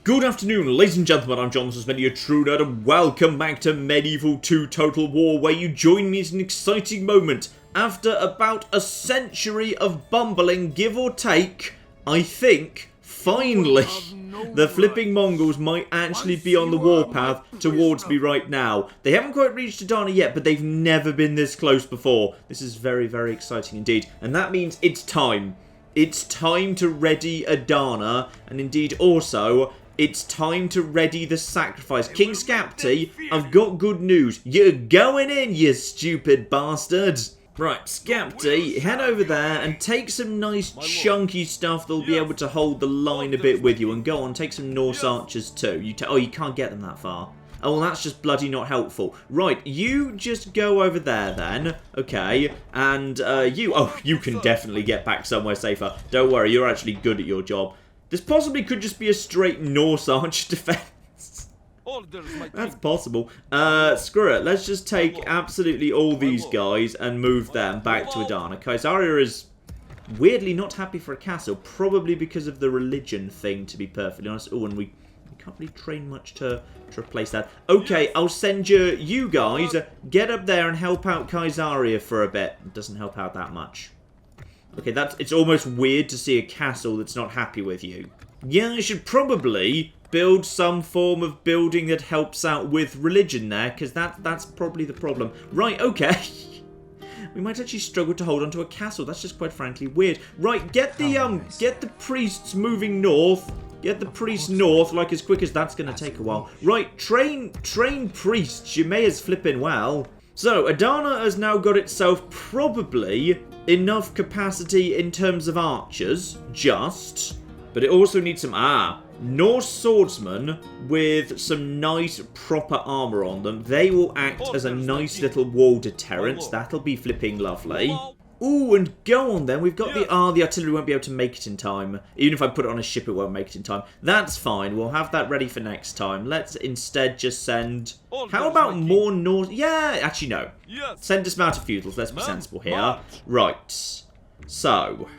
Good afternoon, ladies and gentlemen, I'm John, this is Medieval True Nerd, and welcome back to Medieval 2 Total War, where you join me at an exciting moment. After about a century of bumbling, give or take, I think, finally, the flipping Mongols might actually be on the warpath towards me right now. They haven't quite reached Adana yet, but they've never been this close before. This is very, very exciting indeed, and that means it's time. It's time to ready Adana, and indeed also, it's time to ready the sacrifice. King Skapti, I've got good news. You're going in, you stupid bastards. Right, Skapti, head over there and take some nice chunky stuff that'll be able to hold the line a bit with you. And go on, take some Norse archers too. Oh, you can't get them that far. Oh, well, that's just bloody not helpful. Right, you just go over there then, okay, and you can definitely get back somewhere safer. Don't worry, you're actually good at your job. This possibly could just be a straight Norse archer defense. That's possible. Screw it, let's just take absolutely all these guys and move them back to Adana. Kaisaria is weirdly not happy for a castle, probably because of the religion thing, to be perfectly honest. Oh, and we can't really train much to replace that. Okay, I'll send you guys, get up there and help out Kaisaria for a bit. It doesn't help out that much. Okay, it's almost weird to see a castle that's not happy with you. Yeah, I should probably build some form of building that helps out with religion there, because that's probably the problem. Right, okay. We might actually struggle to hold onto a castle. That's just quite frankly weird. Right, get the priests moving north. Get the priests north, like as quick as that's going to take a while. Right, train priests. You may as flippin' well. So, Adana has now got itself probably enough capacity in terms of archers, but it also needs some, Norse swordsmen with some nice proper armour on them. They will act as a nice little wall deterrent. That'll be flipping lovely. Ooh, and go on then. We've got the artillery won't be able to make it in time. Even if I put it on a ship, it won't make it in time. That's fine. We'll have that ready for next time. Let's instead just send... How about more Norse... Yeah, actually no. Send dismounted feudals. Let's be sensible here. Right. So,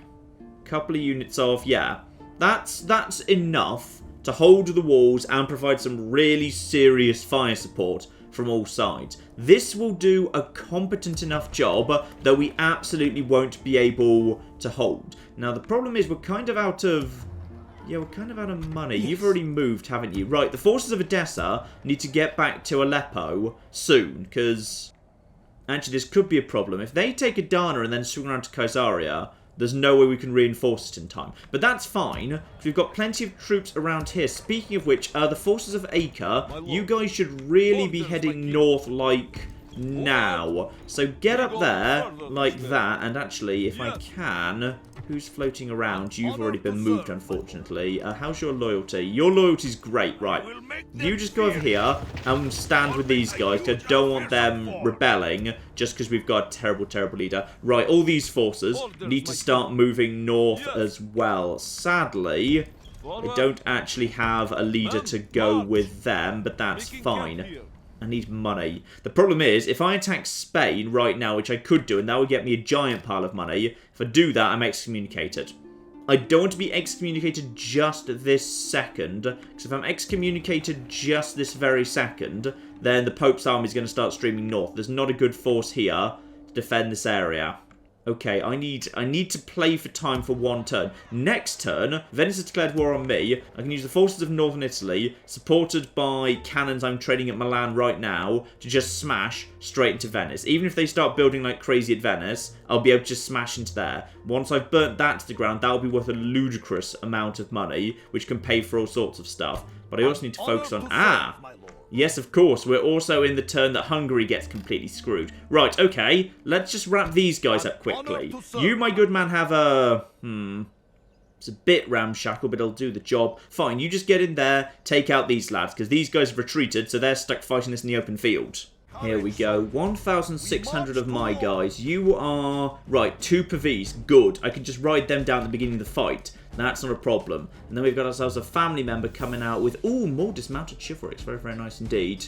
couple of units of... Yeah. That's enough to hold the walls and provide some really serious fire support from all sides. This will do a competent enough job that we absolutely won't be able to hold. Now, the problem is we're kind of out of... Yeah, we're kind of out of money. Yes. You've already moved, haven't you? Right, the forces of Edessa need to get back to Aleppo soon, because... Actually, this could be a problem. If they take Adana and then swing around to Kaisaria, there's no way we can reinforce it in time. But that's fine. We've got plenty of troops around here. Speaking of which, the forces of Acre, you guys should really be heading north like now. So get up there like that. And actually, if I can... Who's floating around? You've already been moved, unfortunately. How's your loyalty? Your loyalty's great, right. You just go over here and stand with these guys. I don't want them rebelling just because we've got a terrible, terrible leader. Right, all these forces need to start moving north as well. Sadly, I don't actually have a leader to go with them, but that's fine. I need money. The problem is, if I attack Spain right now, which I could do, and that would get me a giant pile of money, if I do that, I'm excommunicated. I don't want to be excommunicated just this second, because if I'm excommunicated just this very second, then the Pope's army is going to start streaming north. There's not a good force here to defend this area. Okay, I need to play for time for one turn. Next turn, Venice has declared war on me. I can use the forces of northern Italy, supported by cannons I'm training at Milan right now, to just smash straight into Venice. Even if they start building like crazy at Venice, I'll be able to just smash into there. Once I've burnt that to the ground, that'll be worth a ludicrous amount of money, which can pay for all sorts of stuff. But I also need to focus on... Yes, of course, we're also in the turn that Hungary gets completely screwed. Right, okay, let's just wrap these guys up quickly. You, my good man, have a... It's a bit ramshackle, but it'll do the job. Fine, you just get in there, take out these lads, because these guys have retreated, so they're stuck fighting this in the open field. Here we go, 1,600 of my guys. You are... Right, 2 Pavis, good. I can just ride them down at the beginning of the fight. That's not a problem. And then we've got ourselves a family member coming out with... Ooh, more dismounted chivalry. Very, very nice indeed.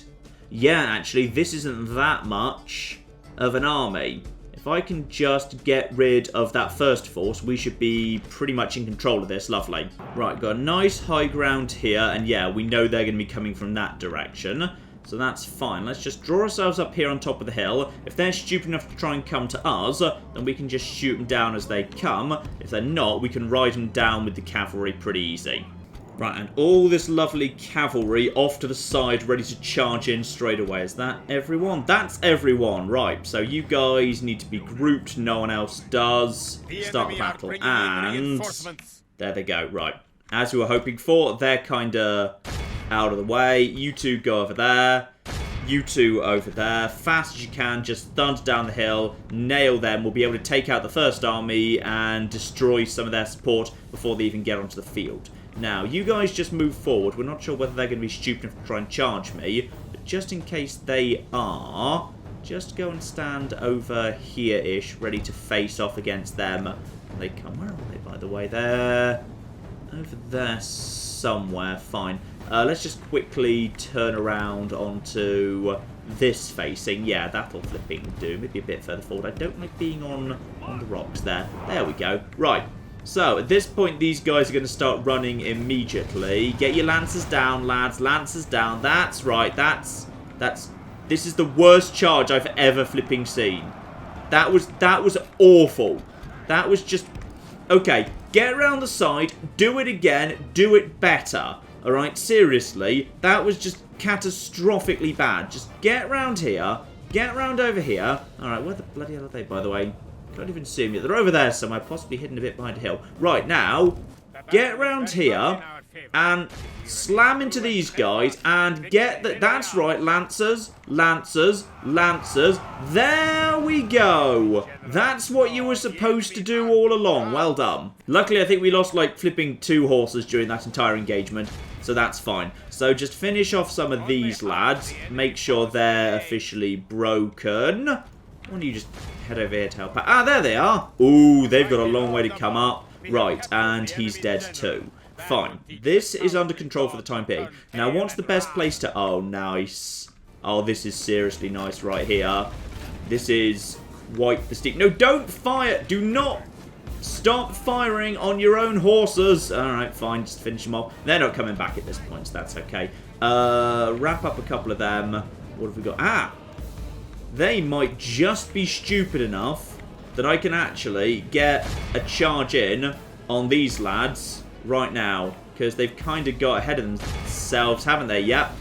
Yeah, actually, this isn't that much of an army. If I can just get rid of that first force, we should be pretty much in control of this. Lovely. Right, got a nice high ground here. And yeah, we know they're going to be coming from that direction. So that's fine. Let's just draw ourselves up here on top of the hill. If they're stupid enough to try and come to us, then we can just shoot them down as they come. If they're not, we can ride them down with the cavalry pretty easy. Right, and all this lovely cavalry off to the side, ready to charge in straight away. Is that everyone? That's everyone. Right, so you guys need to be grouped. No one else does. Start the battle. And there they go. Right, as we were hoping for, they're kind of out of the way. You two go over there. You two over there. Fast as you can, just thunder down the hill. Nail them. We'll be able to take out the first army and destroy some of their support before they even get onto the field. Now, you guys just move forward. We're not sure whether they're going to be stupid enough to try and charge me. But just in case they are, just go and stand over here-ish, ready to face off against them. They come. Where are they, by the way? They're over there somewhere. Fine. Let's just quickly turn around onto this facing. Yeah, that'll flipping do. Maybe a bit further forward. I don't like being on the rocks there. There we go. Right. So, at this point, these guys are going to start running immediately. Get your lancers down, lads. Lancers down. That's right. This is the worst charge I've ever flipping seen. That was awful. That was just... Okay, get around the side. Do it again. Do it better. Alright, seriously. That was just catastrophically bad. Just get around here. Get around over here. Alright, where the bloody hell are they, by the way? Can't even see them yet. They're over there somewhere, possibly hidden a bit behind a hill. Right, now, get around here and slam into these guys and get the... That's right, Lancers, Lancers, Lancers. There we go. That's what you were supposed to do all along. Well done. Luckily, I think we lost, like, flipping 2 horses during that entire engagement, so that's fine. So just finish off some of these lads. Make sure they're officially broken. Why don't you just head over here to help out? Ah, there they are. Ooh, they've got a long way to come up. Right, and he's dead too. Fine. This is under control for the time being. Now, what's the best place to... Oh, nice. Oh, this is seriously nice right here. This is quite the steep... No, don't fire! Do not stop firing on your own horses. Alright, fine. Just finish them off. They're not coming back at this point, so that's okay. Wrap up a couple of them. What have we got? Ah! They might just be stupid enough that I can actually get a charge in on these lads right now. Because they've kind of got ahead of themselves, haven't they? Yep.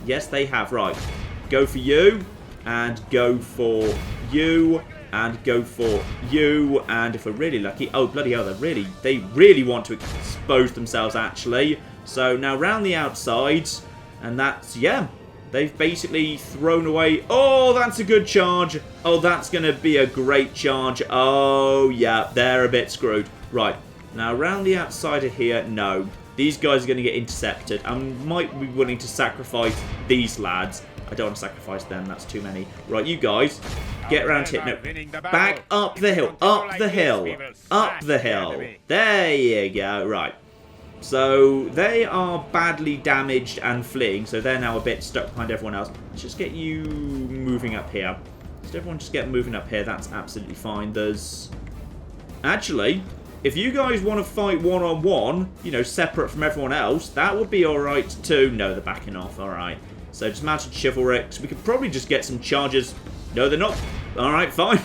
Yes, they have. Right. Go for you. And go for you. And go for you. And if we're really lucky... Oh, bloody hell. They really want to expose themselves, actually. So, now round the outside. And that's... Yeah. They've basically thrown away... Oh, that's a good charge. Oh, that's going to be a great charge. Oh, yeah, they're a bit screwed. Right, now around the outside of here, no. These guys are going to get intercepted. I might be willing to sacrifice these lads. I don't want to sacrifice them, that's too many. Right, you guys, get around here. No, back up the hill, up the hill, up the hill. There you go, right. So, they are badly damaged and fleeing, so they're now a bit stuck behind everyone else. Let's just get you moving up here. Let's everyone just get moving up here, that's absolutely fine. There's... Actually, if you guys want to fight one-on-one, you know, separate from everyone else, that would be alright too. No, they're backing off, alright. So, dismounted chivalrics. We could probably just get some charges. No, they're not. Alright, fine.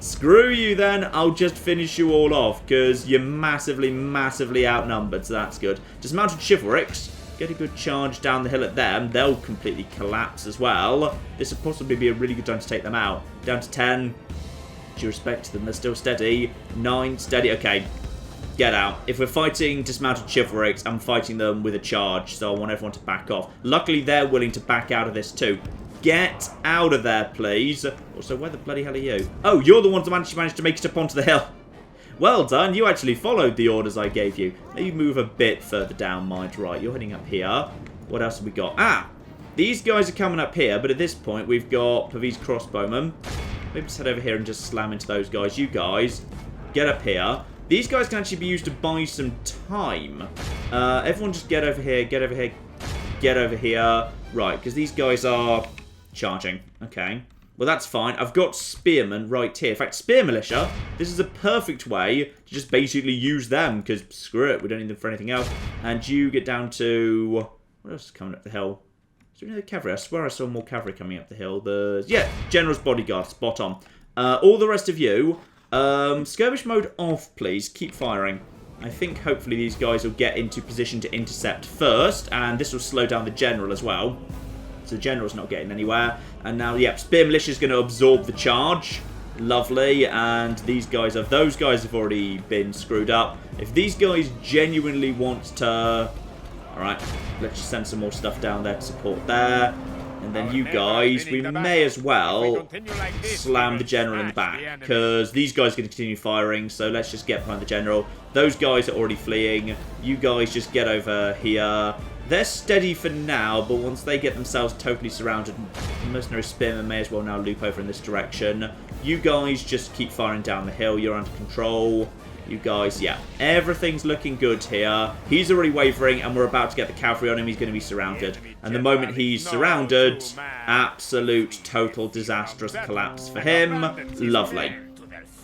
Screw you then, I'll just finish you all off, because you're massively, massively outnumbered, so that's good. Dismounted chivalrics, get a good charge down the hill at them, they'll completely collapse as well. This would possibly be a really good time to take them out. Down to 10, due respect to them, they're still steady. 9, steady, okay. Get out. If we're fighting dismounted chivalrics, I'm fighting them with a charge, so I want everyone to back off. Luckily, they're willing to back out of this too. Get out of there, please. Also, where the bloody hell are you? Oh, you're the ones that managed to make it up onto the hill. Well done. You actually followed the orders I gave you. Maybe move a bit further down, mind. Right, you're heading up here. What else have we got? Ah, these guys are coming up here, but at this point, we've got Pavese crossbowmen. Maybe just head over here and just slam into those guys. You guys, get up here. These guys can actually be used to buy some time. Everyone just get over here, get over here, get over here. Right, because these guys are... charging. Okay. Well, that's fine. I've got spearmen right here. In fact, spear militia, this is a perfect way to just basically use them, because screw it, we don't need them for anything else. And you get down to... What else is coming up the hill? Is there any other cavalry? I swear I saw more cavalry coming up the hill. Yeah, General's Bodyguard, spot on. All the rest of you, skirmish mode off, please. Keep firing. I think hopefully these guys will get into position to intercept first, and this will slow down the General as well. So the General's not getting anywhere. And now, yeah, Spear Militia is going to absorb the charge. Lovely. And these guys have... Those guys have already been screwed up. If these guys genuinely want to... Alright, let's just send some more stuff down there to support there. And then you guys, we may as well slam the General in the back, because these guys are going to continue firing, so let's just get behind the General. Those guys are already fleeing. You guys just get over here. They're steady for now, but once they get themselves totally surrounded, Mercenary Spearmen may as well now loop over in this direction. You guys just keep firing down the hill. You're under control. You guys, yeah, everything's looking good here. He's already wavering, and we're about to get the cavalry on him. He's going to be surrounded. And the moment he's surrounded, absolute, total, disastrous collapse for him. Lovely.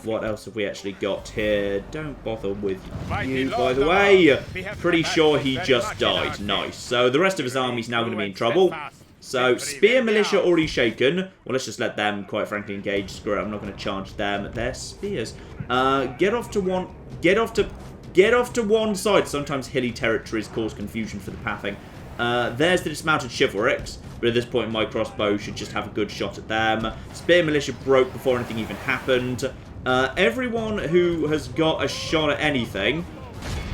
What else have we actually got here? Don't bother with you, by the way. Pretty sure he just died. Nice. So the rest of his army's now going to be in trouble. So, Spear Militia already shaken. Well, let's just let them, quite frankly, engage. Screw it, I'm not going to charge them. They're spears. Get off to one side. Sometimes hilly territories cause confusion for the pathing. There's the dismounted chivalrics, but at this point my crossbow should just have a good shot at them. Spear Militia broke before anything even happened. Everyone who has got a shot at anything,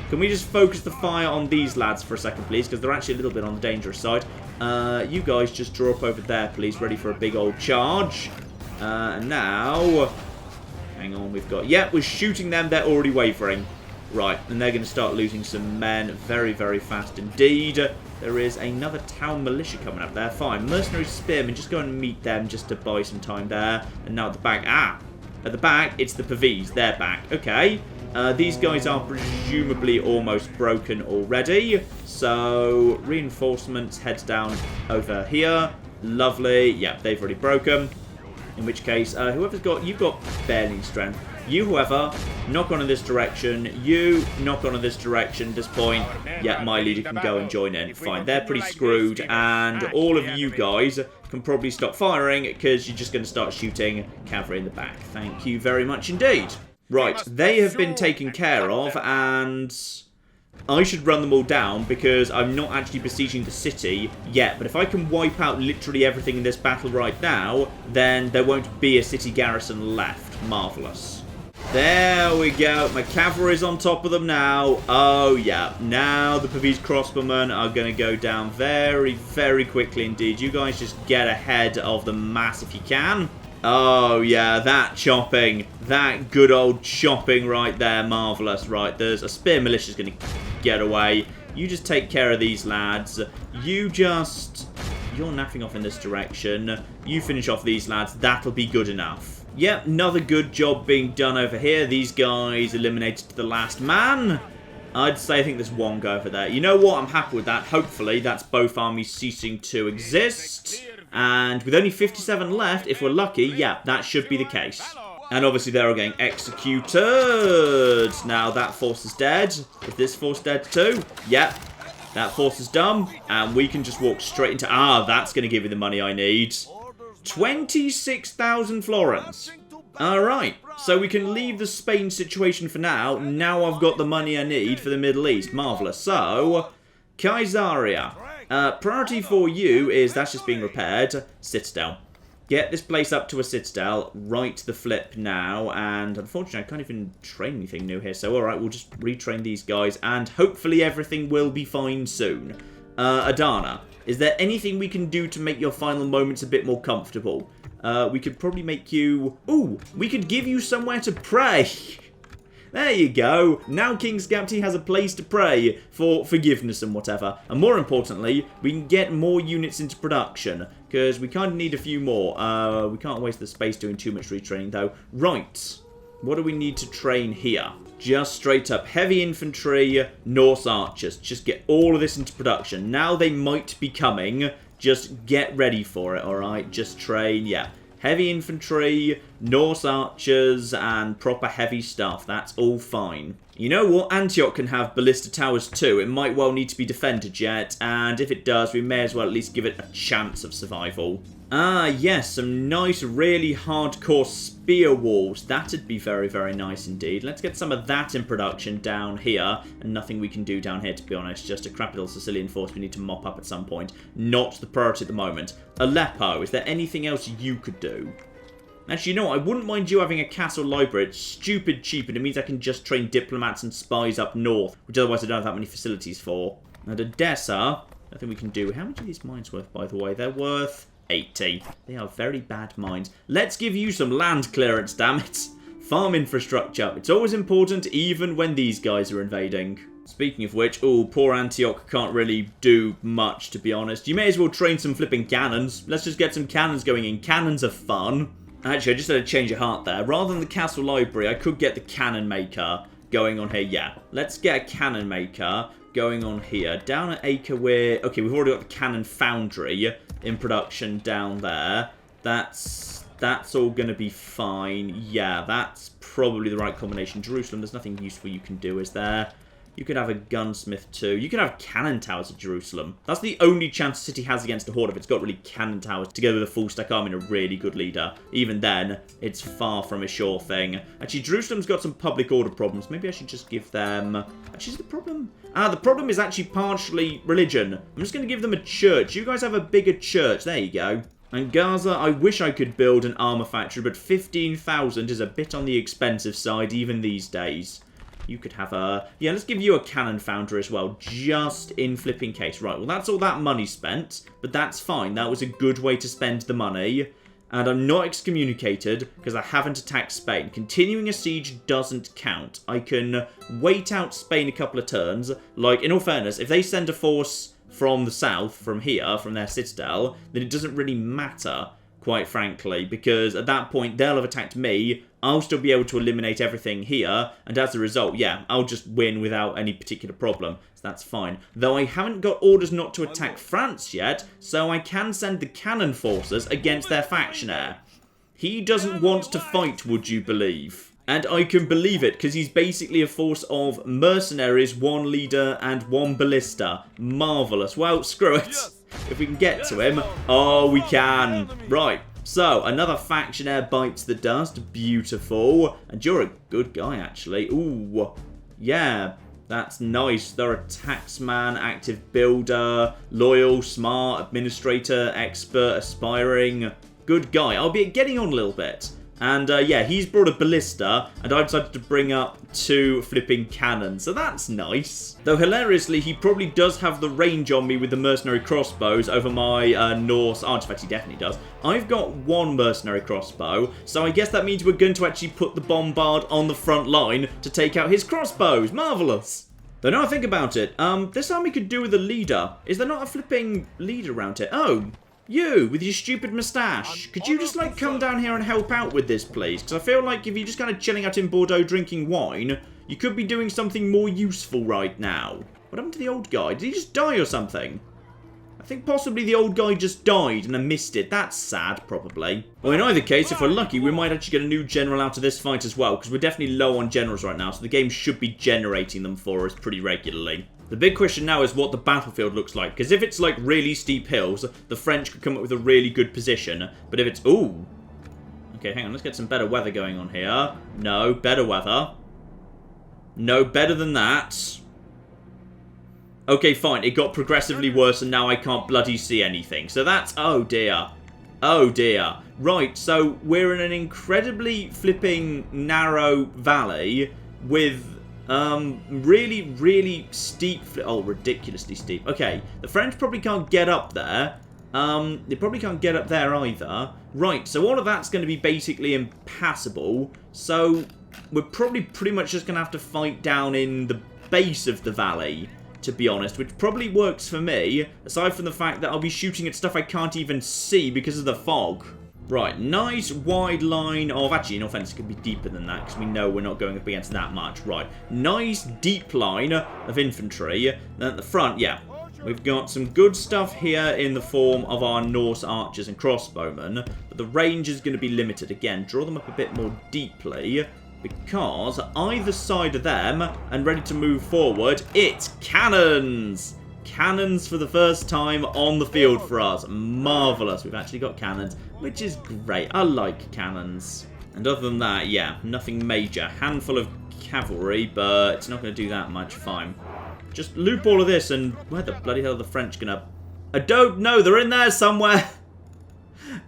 can we just focus the fire on these lads for a second, please? Because they're actually a little bit on the dangerous side. You guys just draw up over there, please, ready for a big old charge. And now... Hang on, we've got... Yeah, we're shooting them. They're already wavering. Right, and they're going to start losing some men very, very fast indeed. There is another town militia coming up there. Fine. Mercenary Spearmen, just go and meet them just to buy some time there. And now at the back... At the back, it's the Pavis. They're back. Okay. These guys are presumably almost broken already. So, reinforcements heads down over here. Lovely. Yeah, they've already broken. In which case, whoever's got... You've got barely strength. You, whoever, knock on in this direction. You, knock on in this direction. At this point, yeah, my leader can go and join in. Fine, they're pretty screwed. And all of you guys can probably stop firing, because you're just going to start shooting cavalry in the back. Thank you very much indeed. Right, they have been taken care of, and I should run them all down because I'm not actually besieging the city yet. But if I can wipe out literally everything in this battle right now, then there won't be a city garrison left. Marvellous. There we go. My cavalry's on top of them now. Oh, yeah. Now the Pavis crossbowmen are going to go down very, very quickly indeed. You guys just get ahead of the mass if you can. Oh, yeah, that chopping. That good old chopping right there. Marvellous. Right, there's a spear militia's going to get away. You just take care of these lads. You're napping off in this direction. You finish off these lads. That'll be good enough. Yep, another good job being done over here. These guys eliminated to the last man. I'd say I think there's one guy over there. You know what? I'm happy with that. Hopefully, that's both armies ceasing to exist. And with only 57 left, if we're lucky, yeah, that should be the case. And obviously they're all getting executed. Now that force is dead. Is this force dead too? Yep. That force is done. And we can just walk straight into... that's going to give me the money I need. 26,000 florins. Alright, so we can leave the Spain situation for now. Now I've got the money I need for the Middle East. Marvellous. So, Caesarea. Priority for you is, that's just being repaired, Citadel. Get this place up to a Citadel, right the flip now, and unfortunately I can't even train anything new here, so alright, we'll just retrain these guys, and hopefully everything will be fine soon. Adana, is there anything we can do to make your final moments a bit more comfortable? We could probably make you... Ooh, we could give you somewhere to pray. There you go. Now King Skapti has a place to pray for forgiveness and whatever. And more importantly, we can get more units into production, because we kind of need a few more. We can't waste the space doing too much retraining, though. Right. What do we need to train here? Just straight up heavy infantry, Norse archers. Just get all of this into production. Now they might be coming. Just get ready for it, alright? Just train, yeah. Heavy infantry, Norse archers, and proper heavy stuff. That's all fine. You know what? Antioch can have ballista towers too. It might well need to be defended yet, and if it does, we may as well at least give it a chance of survival. Ah, yes, some nice, really hardcore spear walls. That'd be very, very nice indeed. Let's get some of that in production down here. And nothing we can do down here, to be honest. Just a crappy little Sicilian force we need to mop up at some point. Not the priority at the moment. Aleppo, is there anything else you could do? Actually, you know what? I wouldn't mind you having a castle library. It's stupid cheap, and it means I can just train diplomats and spies up north, which otherwise I don't have that many facilities for. And Odessa, nothing we can do. How much are these mines worth, by the way? They're worth 80. They are very bad mines. Let's give you some land clearance, damn it. Farm infrastructure. It's always important, even when these guys are invading. Speaking of which, oh, poor Antioch can't really do much, to be honest. You may as well train some flipping cannons. Let's just get some cannons going in. Cannons are fun. Actually, I just had a change of heart there. Rather than the castle library, I could get the cannon maker going on here. Yeah, let's get a cannon maker going on here. Down at Acre, okay, we've already got the cannon foundry in production down there. That's all going to be fine. Yeah, that's probably the right combination. Jerusalem, there's nothing useful you can do, is there? You could have a gunsmith too. You could have cannon towers at Jerusalem. That's the only chance the city has against a horde if it's got really cannon towers together with a full stack army and a really good leader. Even then, it's far from a sure thing. Actually, Jerusalem's got some public order problems. Maybe I should just give them... Actually, is the problem... the problem is actually partially religion. I'm just going to give them a church. You guys have a bigger church. There you go. And Gaza, I wish I could build an armor factory, but 15,000 is a bit on the expensive side even these days. You could have a... Yeah, let's give you a cannon foundry as well, just in flipping case. Right, well, that's all that money spent, but that's fine. That was a good way to spend the money. And I'm not excommunicated because I haven't attacked Spain. Continuing a siege doesn't count. I can wait out Spain a couple of turns. Like, in all fairness, if they send a force from the south, from here, from their citadel, then it doesn't really matter, quite frankly, because at that point, they'll have attacked me. I'll still be able to eliminate everything here, and as a result, yeah, I'll just win without any particular problem, so that's fine. Though I haven't got orders not to attack France yet, so I can send the cannon forces against their factionaire. He doesn't want to fight, would you believe? And I can believe it, because he's basically a force of mercenaries, one leader, and one ballista. Marvellous. Well, screw it. If we can get to him. Oh, we can. Right. So, another factionaire bites the dust. Beautiful. And you're a good guy, actually. Ooh. Yeah. That's nice. They're a taxman, active builder, loyal, smart, administrator, expert, aspiring. Good guy. Albeit getting on a little bit. And, yeah, he's brought a ballista, and I decided to bring up 2 flipping cannons, so that's nice. Though, hilariously, he probably does have the range on me with the mercenary crossbows over my Norse arch. In fact, he definitely does. I've got 1 mercenary crossbow, so I guess that means we're going to actually put the bombard on the front line to take out his crossbows. Marvellous. Though now I think about it, this army could do with a leader. Is there not a flipping leader around here? Oh. You, with your stupid moustache. Could you just, like, come down here and help out with this, please? Because I feel like if you're just kind of chilling out in Bordeaux drinking wine, you could be doing something more useful right now. What happened to the old guy? Did he just die or something? I think possibly the old guy just died and I missed it. That's sad, probably. Well, in either case, if we're lucky, we might actually get a new general out of this fight as well, because we're definitely low on generals right now, so the game should be generating them for us pretty regularly. The big question now is what the battlefield looks like, because if it's like really steep hills, the French could come up with a really good position, but if it's... Ooh! Okay, hang on, let's get some better weather going on here. No, better weather. No, better than that. Okay, fine, it got progressively worse and now I can't bloody see anything. So that's... Oh dear. Oh dear. Right, so we're in an incredibly flipping narrow valley with... really, really steep... Oh, ridiculously steep. Okay, the French probably can't get up there. They probably can't get up there either. Right, so all of that's going to be basically impassable. So, we're probably pretty much just going to have to fight down in the base of the valley, to be honest, which probably works for me, aside from the fact that I'll be shooting at stuff I can't even see because of the fog. Right, nice wide line of... Actually, in offense, it could be deeper than that, because we know we're not going up against that much. Right, nice deep line of infantry. Then at the front, yeah, We've got some good stuff here in the form of our Norse archers and crossbowmen, but the range is going to be limited. Again, draw them up a bit more deeply, because either side of them, and ready to move forward, it's cannons! Cannons for the first time on the field for us. Marvellous. We've actually got cannons, which is great. I like cannons. And other than that, yeah, nothing major. Handful of cavalry, but it's not going to do that much. Fine. Just loop all of this, and where the bloody hell are the French going to... I don't know. They're in there somewhere.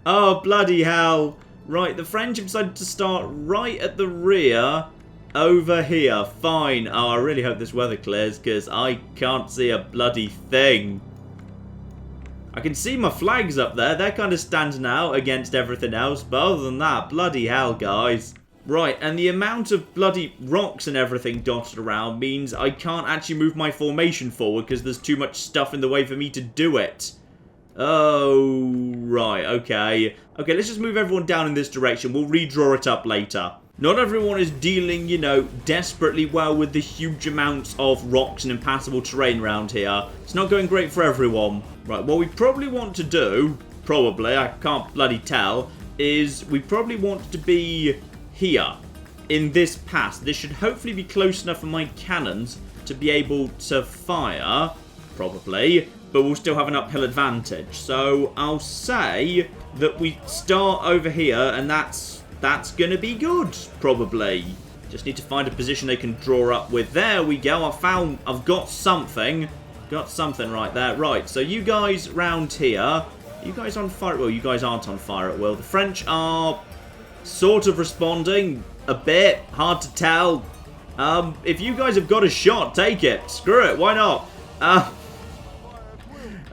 Oh, bloody hell. Right, the French have decided to start right at the rear over here. Fine. Oh, I really hope this weather clears, because I can't see a bloody thing. I can see my flags up there. They're kind of standing out against everything else, but other than that, bloody hell, guys. Right, and the amount of bloody rocks and everything dotted around means I can't actually move my formation forward because there's too much stuff in the way for me to do it. Oh, right, okay. Okay, let's just move everyone down in this direction. We'll redraw it up later. Not everyone is dealing, you know, desperately well with the huge amounts of rocks and impassable terrain around here. It's not going great for everyone. Right, what we probably want to do, I can't bloody tell, is we probably want to be here, in this pass. This should hopefully be close enough for my cannons to be able to fire, probably, but we'll still have an uphill advantage. So I'll say that we start over here, and that's going to be good, probably. Just need to find a position they can draw up with. There we go. I've got something. Got something right there. Right, so you guys round here. You guys on fire at will? You guys aren't on fire at will. The French are sort of responding a bit. Hard to tell. If you guys have got a shot, take it. Screw it. Why not?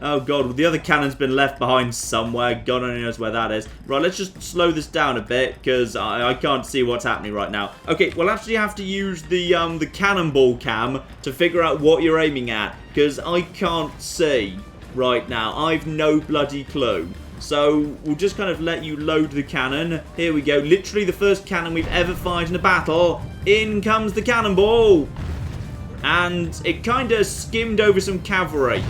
Oh, God. The other cannon's been left behind somewhere. God only knows where that is. Right, let's just slow this down a bit, because I can't see what's happening right now. Okay, we'll actually have to use the cannonball cam to figure out what you're aiming at, because I can't see right now. I've no bloody clue. So, we'll just kind of let you load the cannon. Here we go. Literally the first cannon we've ever fired in a battle. In comes the cannonball. And it kind of skimmed over some cavalry.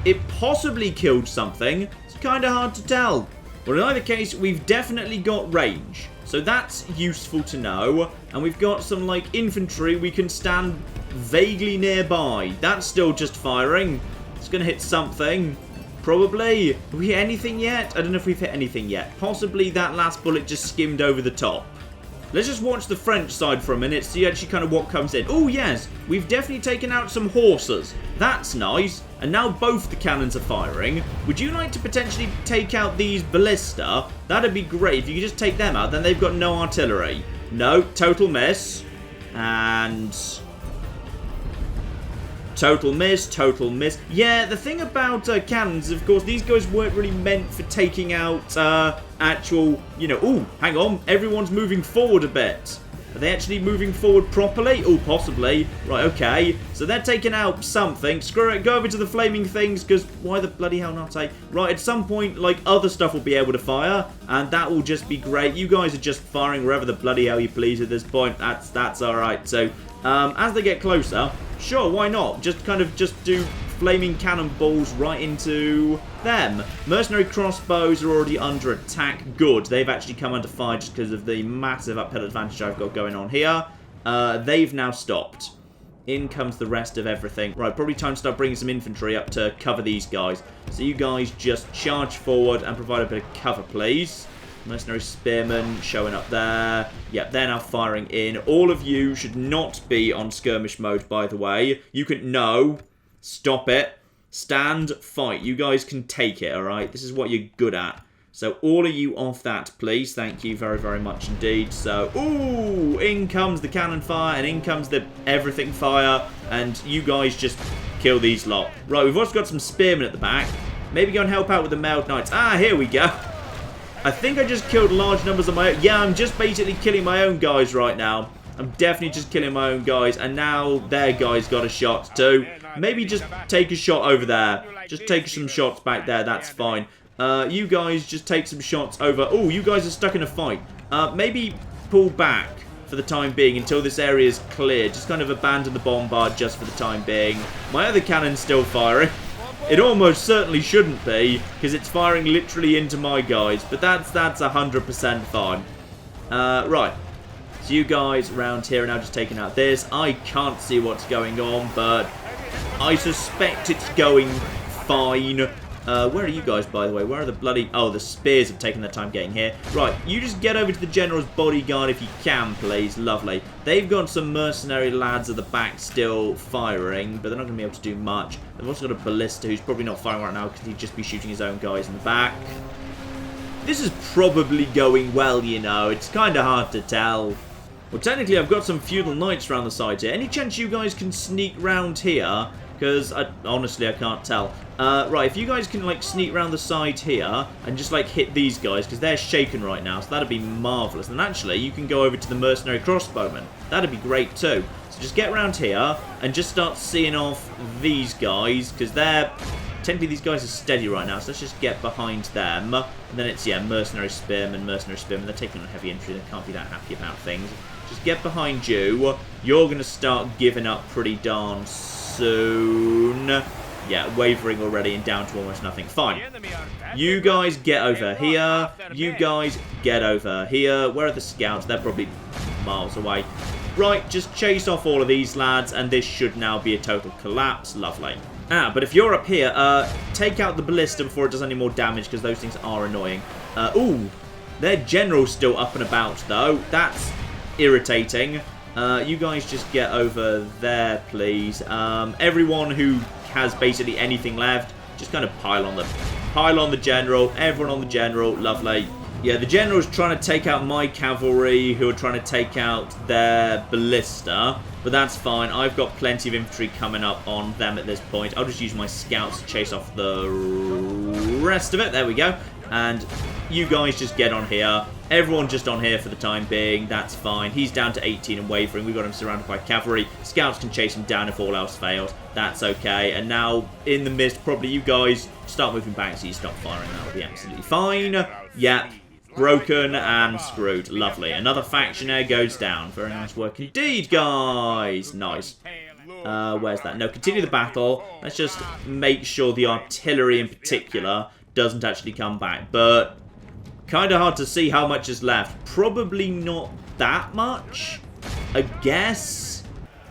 It possibly killed something. It's kind of hard to tell. But in either case, we've definitely got range. So that's useful to know. And we've got some, like, infantry we can stand vaguely nearby. That's still just firing. It's going to hit something. Probably. Have we hit anything yet? I don't know if we've hit anything yet. Possibly that last bullet just skimmed over the top. Let's just watch the French side for a minute, see actually kind of what comes in. Oh, yes. We've definitely taken out some horses. That's nice. And now both the cannons are firing. Would you like to potentially take out these ballista? That'd be great. If you could just take them out, then they've got no artillery. No, total miss. And... total miss, total miss. Yeah, the thing about cannons, of course, these guys weren't really meant for taking out actual, you know... Ooh, hang on. Everyone's moving forward a bit. Are they actually moving forward properly? Oh, possibly. Right, okay. So they're taking out something. Screw it. Go over to the flaming things, because why the bloody hell not, eh? Right, at some point, like, other stuff will be able to fire, and that will just be great. You guys are just firing wherever the bloody hell you please at this point. That's alright. So, as they get closer, sure, why not? Just kind of just do flaming cannonballs right into them. Mercenary crossbows are already under attack. Good. They've actually come under fire just because of the massive uphill advantage I've got going on here. They've now stopped. In comes the rest of everything. Right, probably time to start bringing some infantry up to cover these guys. So you guys just charge forward and provide a bit of cover, please. Mercenary spearmen showing up there. Yep, they're now firing in. All of you should not be on skirmish mode, by the way. You can... No. Stop it. Stand, fight. You guys can take it, alright? This is what you're good at. So all of you off that, please. Thank you very, very much indeed. So, ooh, in comes the cannon fire, and in comes the everything fire, and you guys just kill these lot. Right, we've also got some spearmen at the back. Maybe go and help out with the mailed knights. Ah, here we go. I think I just killed large numbers of my own. Yeah, I'm just basically killing my own guys right now. I'm definitely just killing my own guys, and now their guys got a shot too. Maybe just take a shot over there. Just take some shots back there, that's fine. You guys just take some shots over... Oh, you guys are stuck in a fight. Maybe pull back for the time being until this area is cleared. Just kind of abandon the bombard just for the time being. My other cannon's still firing. It almost certainly shouldn't be, because it's firing literally into my guys. But that's 100% fine. Right. So you guys around here are now just taking out this. I can't see what's going on, but I suspect it's going fine. Where are you guys, by the way? Where are the bloody... Oh, the spears have taken their time getting here. Right, you just get over to the general's bodyguard if you can, please. Lovely. They've got some mercenary lads at the back still firing, but they're not going to be able to do much. They've also got a ballista who's probably not firing right now because he'd just be shooting his own guys in the back. This is probably going well, you know. It's kind of hard to tell. Well, technically, I've got some feudal knights around the side here. Any chance you guys can sneak round here? Because, honestly, I can't tell. Right, if you guys can, like, sneak around the side here and just, like, hit these guys, because they're shaken right now, so that'd be marvellous. And actually, you can go over to the mercenary crossbowmen. That'd be great, too. So just get around here and just start seeing off these guys, because they're... Technically, these guys are steady right now, so let's just get behind them. And then it's, yeah, mercenary spearmen. They're taking on heavy infantry. They can't be that happy about things. Just get behind you. You're going to start giving up pretty darn soon. Yeah, wavering already and down to almost nothing. Fine. You guys get over here. You guys get over here. Where are the scouts? They're probably miles away. Right, just chase off all of these lads, and this should now be a total collapse. Lovely. But if you're up here, take out the ballista before it does any more damage, because those things are annoying. Ooh, their general's still up and about, though. That's irritating. You guys just get over there, please. Everyone who has basically anything left, just kind of pile on the general. Everyone on the general. Lovely. Yeah, the general's trying to take out my cavalry, who are trying to take out their ballista. But that's fine. I've got plenty of infantry coming up on them at this point. I'll just use my scouts to chase off the rest of it. There we go. And you guys just get on here. Everyone just on here for the time being. That's fine. He's down to 18 and wavering. We've got him surrounded by cavalry. Scouts can chase him down if all else fails. That's okay. And now, in the mist, probably you guys start moving back so you stop firing. That'll be absolutely fine. Yeah. Broken and screwed. Lovely. Another factionaire goes down. Very nice work indeed, guys. Nice. Where's that? No, continue the battle. Let's just make sure the artillery in particular doesn't actually come back. But kind of hard to see how much is left. Probably not that much, I guess.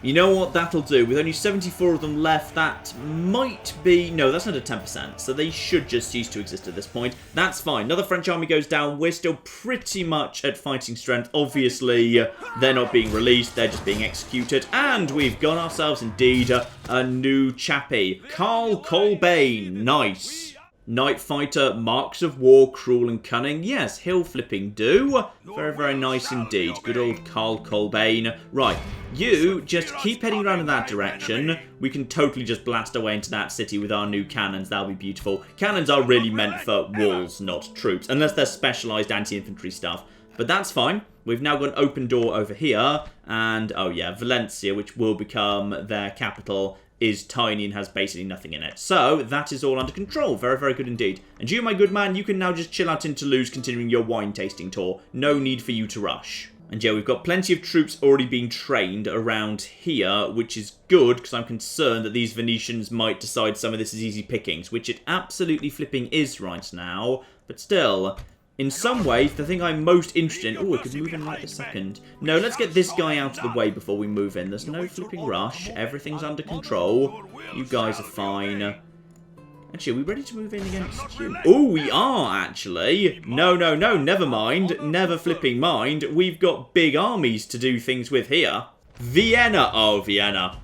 You know what? That'll do. With only 74 of them left, that might be... No, that's not a 10%, so they should just cease to exist at this point. That's fine. Another French army goes down. We're still pretty much at fighting strength. Obviously, they're not being released. They're just being executed. And we've got ourselves, indeed, a new chappie. Carl Colbane. Nice. Night fighter, marks of war, cruel and cunning. Yes, hill flipping do. Very, very nice indeed. Good old Carl Colbane. Right, you just keep heading around in that direction. We can totally just blast away into that city with our new cannons. That'll be beautiful. Cannons are really meant for walls, not troops. Unless they're specialised anti-infantry stuff. But that's fine. We've now got an open door over here. And, oh yeah, Valencia, which will become their capital, is tiny and has basically nothing in it. So, that is all under control. Very, very good indeed. And you, my good man, you can now just chill out in Toulouse continuing your wine tasting tour. No need for you to rush. And yeah, we've got plenty of troops already being trained around here, which is good, because I'm concerned that these Venetians might decide some of this is easy pickings, which it absolutely flipping is right now. But still... In some ways, the thing I'm most interested in... Oh, we could move in right this second. No, let's get this guy out of the way before we move in. There's no flipping rush. Everything's under control. You guys are fine. Actually, are we ready to move in against you? Oh, we are, actually. No, no, no, never mind. Never flipping mind. We've got big armies to do things with here. Vienna. Oh, Vienna.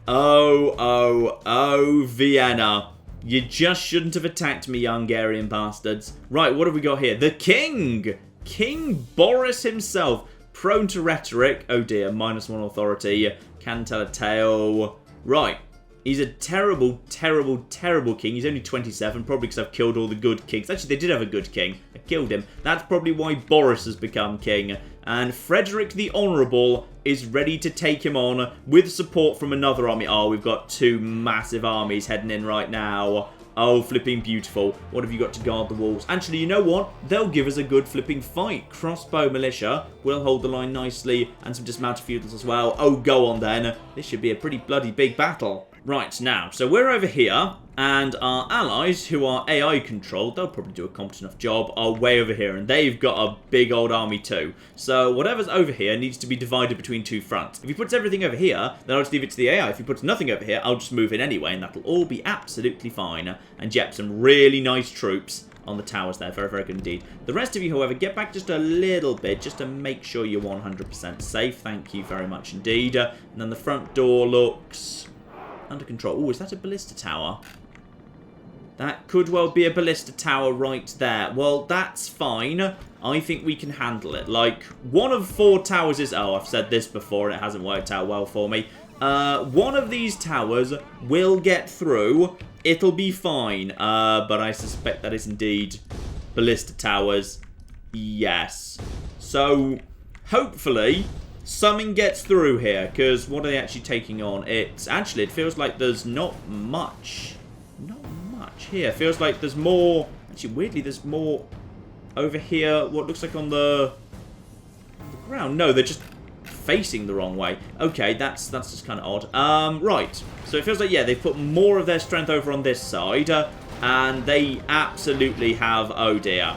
Oh, Vienna. You just shouldn't have attacked me, you Hungarian bastards. Right, what have we got here? The King! King Boris himself. Prone to rhetoric. Oh dear, -1 authority. Can tell a tale. Right. He's a terrible, terrible, terrible king. He's only 27, probably because I've killed all the good kings. Actually, they did have a good king. I killed him. That's probably why Boris has become king. And Frederick the Honourable is ready to take him on with support from another army. Oh, we've got two massive armies heading in right now. Oh, flipping beautiful. What have you got to guard the walls? Actually, you know what? They'll give us a good flipping fight. Crossbow militia will hold the line nicely, and some dismounted feudals as well. Oh, go on then. This should be a pretty bloody big battle. Right, now, so we're over here. And our allies, who are AI controlled, they'll probably do a competent enough job, are way over here. And they've got a big old army too. So whatever's over here needs to be divided between two fronts. If he puts everything over here, then I'll just leave it to the AI. If he puts nothing over here, I'll just move in anyway. And that'll all be absolutely fine. And yep, some really nice troops on the towers there. Very, very good indeed. The rest of you, however, get back just a little bit just to make sure you're 100% safe. Thank you very much indeed. And then the front door looks under control. Oh, is that a ballista tower? That could well be a ballista tower right there. Well, that's fine. I think we can handle it. Like, one of 4 towers is... Oh, I've said this before and it hasn't worked out well for me. One of these towers will get through. It'll be fine. But I suspect that is indeed ballista towers. Yes. So, hopefully, something gets through here. Because what are they actually taking on? Actually, it feels like there's not much. Here. Feels like there's more... Actually, weirdly, there's more over here. What looks like on the ground. No, they're just facing the wrong way. Okay, that's just kind of odd. Right. So it feels like, yeah, they've put more of their strength over on this side. And they absolutely have... Oh, dear.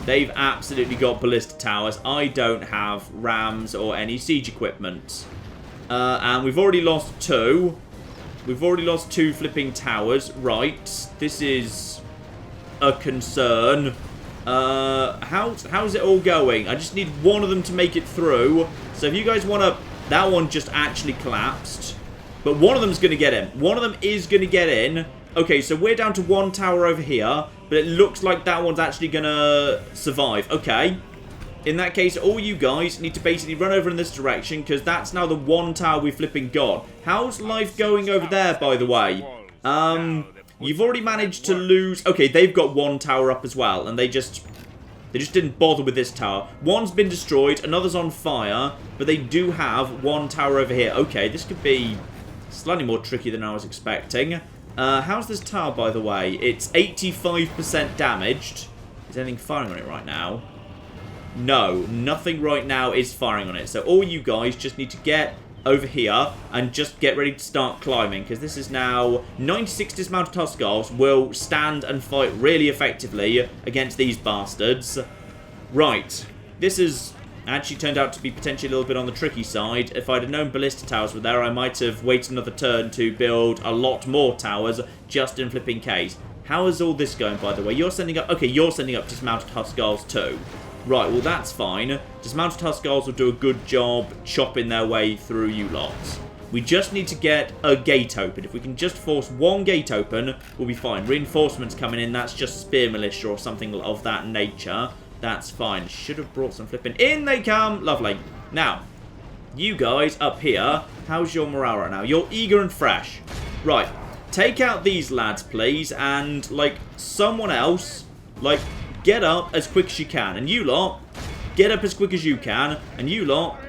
They've absolutely got ballista towers. I don't have rams or any siege equipment. And we've already lost 2. We've already lost 2 flipping towers. Right. This is a concern. How's it all going? I just need one of them to make it through. So if you guys want to... That one just actually collapsed. But one of them's going to get in. One of them is going to get in. Okay, so we're down to 1 tower over here. But it looks like that one's actually going to survive. Okay. In that case, all you guys need to basically run over in this direction, because that's now the 1 tower we flipping got. How's life going over there, by the way? You've already managed to lose... Okay, they've got 1 tower up as well, and they just didn't bother with this tower. One's been destroyed, another's on fire, but they do have 1 tower over here. Okay, this could be slightly more tricky than I was expecting. How's this tower, by the way? It's 85% damaged. Is anything firing on it right now? No, nothing right now is firing on it. So all you guys just need to get over here and just get ready to start climbing, because this is now 96 dismounted Huskarls will stand and fight really effectively against these bastards. Right, this has actually turned out to be potentially a little bit on the tricky side. If I'd have known ballista towers were there, I might have waited another turn to build a lot more towers just in flipping case. How is all this going, by the way? You're sending up... Okay, you're sending up dismounted Huskarls too. Right, well that's fine. Dismounted Huskarls will do a good job chopping their way through you lots. We just need to get a gate open. If we can just force 1 gate open, we'll be fine. Reinforcements coming in, that's just spear militia or something of that nature. That's fine. Should have brought some flipping. In they come! Lovely. Now, you guys up here, how's your morale right now? You're eager and fresh. Right, take out these lads, please, and, like, someone else, like... Get up as quick as you can. And you lot, get up as quick as you can. And you lot,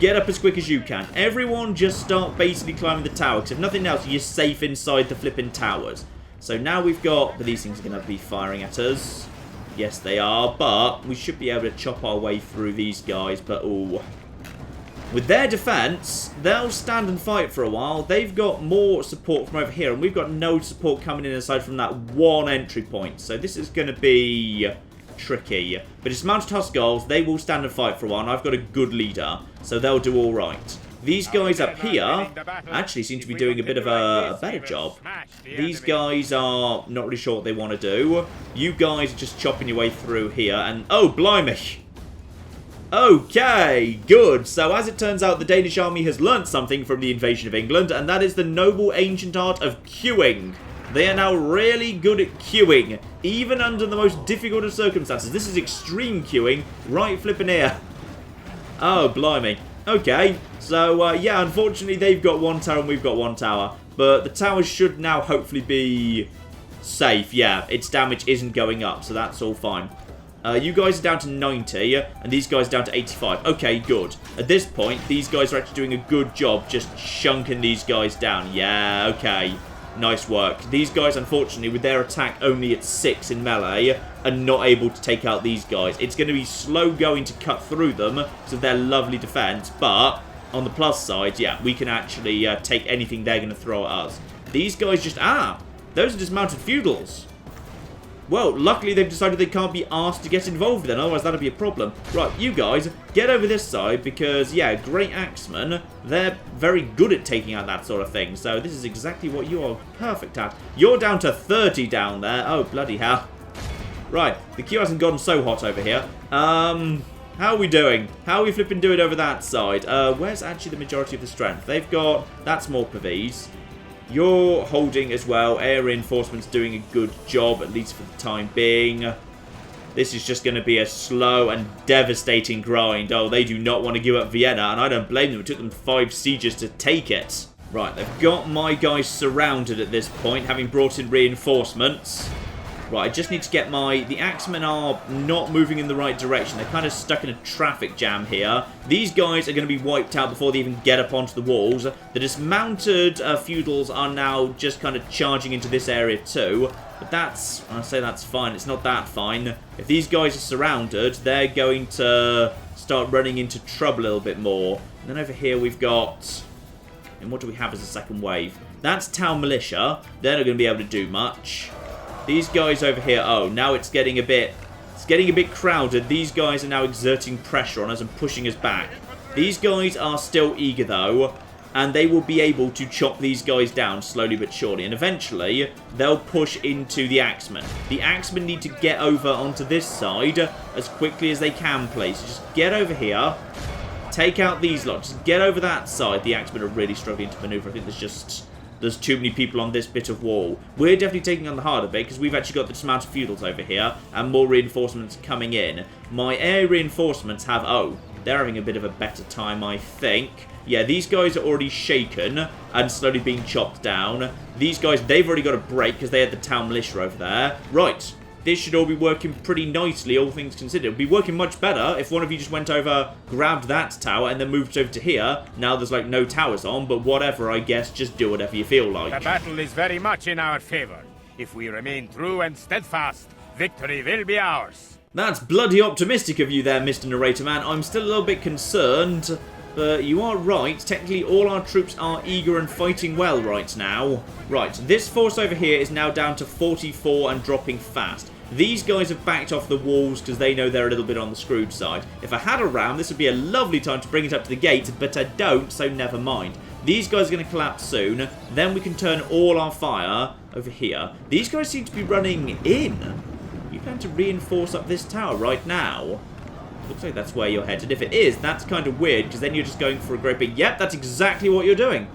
get up as quick as you can. Everyone just start basically climbing the tower. Because if nothing else, you're safe inside the flipping towers. So now we've got... But these things are going to be firing at us. Yes, they are. But we should be able to chop our way through these guys. But, ooh. With their defense, they'll stand and fight for a while. They've got more support from over here, and we've got no support coming in aside from that 1 entry point. So this is going to be tricky. But dismounted Huskarls, they will stand and fight for a while, and I've got a good leader, so they'll do all right. These guys up here actually seem to be doing a bit of a better job. These guys are not really sure what they want to do. You guys are just chopping your way through here, and... Oh, blimey! Okay, good. So as it turns out, the Danish army has learnt something from the invasion of England, and that is the noble ancient art of queuing. They are now really good at queuing, even under the most difficult of circumstances. This is extreme queuing, right flipping here. Oh, blimey. Okay, so, yeah, unfortunately they've got 1 tower and we've got 1 tower. But the towers should now hopefully be safe. Yeah, its damage isn't going up, so that's all fine. You guys are down to 90, and these guys are down to 85. Okay, good. At this point, these guys are actually doing a good job just chunking these guys down. Yeah, okay. Nice work. These guys, unfortunately, with their attack only at 6 in melee, are not able to take out these guys. It's going to be slow going to cut through them because of their lovely defense, but on the plus side, yeah, we can actually take anything they're going to throw at us. These guys just... Those are dismounted feudals. Well, luckily they've decided they can't be asked to get involved then, otherwise that'd be a problem. Right, you guys, get over this side because, yeah, great axemen, they're very good at taking out that sort of thing. So this is exactly what you are perfect at. You're down to 30 down there. Oh, bloody hell. Right, the queue hasn't gotten so hot over here. How are we doing? How are we flipping doing over that side? Where's actually the majority of the strength? They've got, that's more Pavis. You're holding as well. Air reinforcements doing a good job, at least for the time being. This is just going to be a slow and devastating grind. Oh, they do not want to give up Vienna, and I don't blame them. It took them 5 sieges to take it. Right, they've got my guys surrounded at this point, having brought in reinforcements. Right, I just need to get the axemen are not moving in the right direction. They're kind of stuck in a traffic jam here. These guys are going to be wiped out before they even get up onto the walls. The dismounted feudals are now just kind of charging into this area too. But that's, I say that's fine. It's not that fine. If these guys are surrounded, they're going to start running into trouble a little bit more. And then over here we've got, and what do we have as a second wave? That's town militia. They're not going to be able to do much. These guys over here, oh, now it's getting a bit crowded. These guys are now exerting pressure on us and pushing us back. These guys are still eager though, and they will be able to chop these guys down slowly but surely. And eventually, they'll push into the axemen. The axemen need to get over onto this side as quickly as they can, please. So just get over here, take out these lot, just get over that side. The axemen are really struggling to maneuver. I think there's too many people on this bit of wall. We're definitely taking on the harder bit because we've actually got the dismounted feudals over here and more reinforcements coming in. My air reinforcements have, oh, they're having a bit of a better time, I think. Yeah, these guys are already shaken and slowly being chopped down. These guys, they've already got a break because they had the town militia over there. Right. This should all be working pretty nicely, all things considered. It would be working much better if one of you just went over, grabbed that tower, and then moved over to here. Now there's, like, no towers on, but whatever, I guess. Just do whatever you feel like. The battle is very much in our favor. If we remain true and steadfast, victory will be ours. That's bloody optimistic of you there, Mr. Narrator Man. I'm still a little bit concerned, but you are right. Technically, all our troops are eager and fighting well right now. Right, this force over here is now down to 44 and dropping fast. These guys have backed off the walls because they know they're a little bit on the screwed side. If I had a ram, this would be a lovely time to bring it up to the gate, but I don't, so never mind. These guys are going to collapse soon. Then we can turn all our fire over here. These guys seem to be running in. You plan to reinforce up this tower right now? Looks like that's where you're headed. If it is, that's kind of weird, because then you're just going for a great big... Yep, that's exactly what you're doing.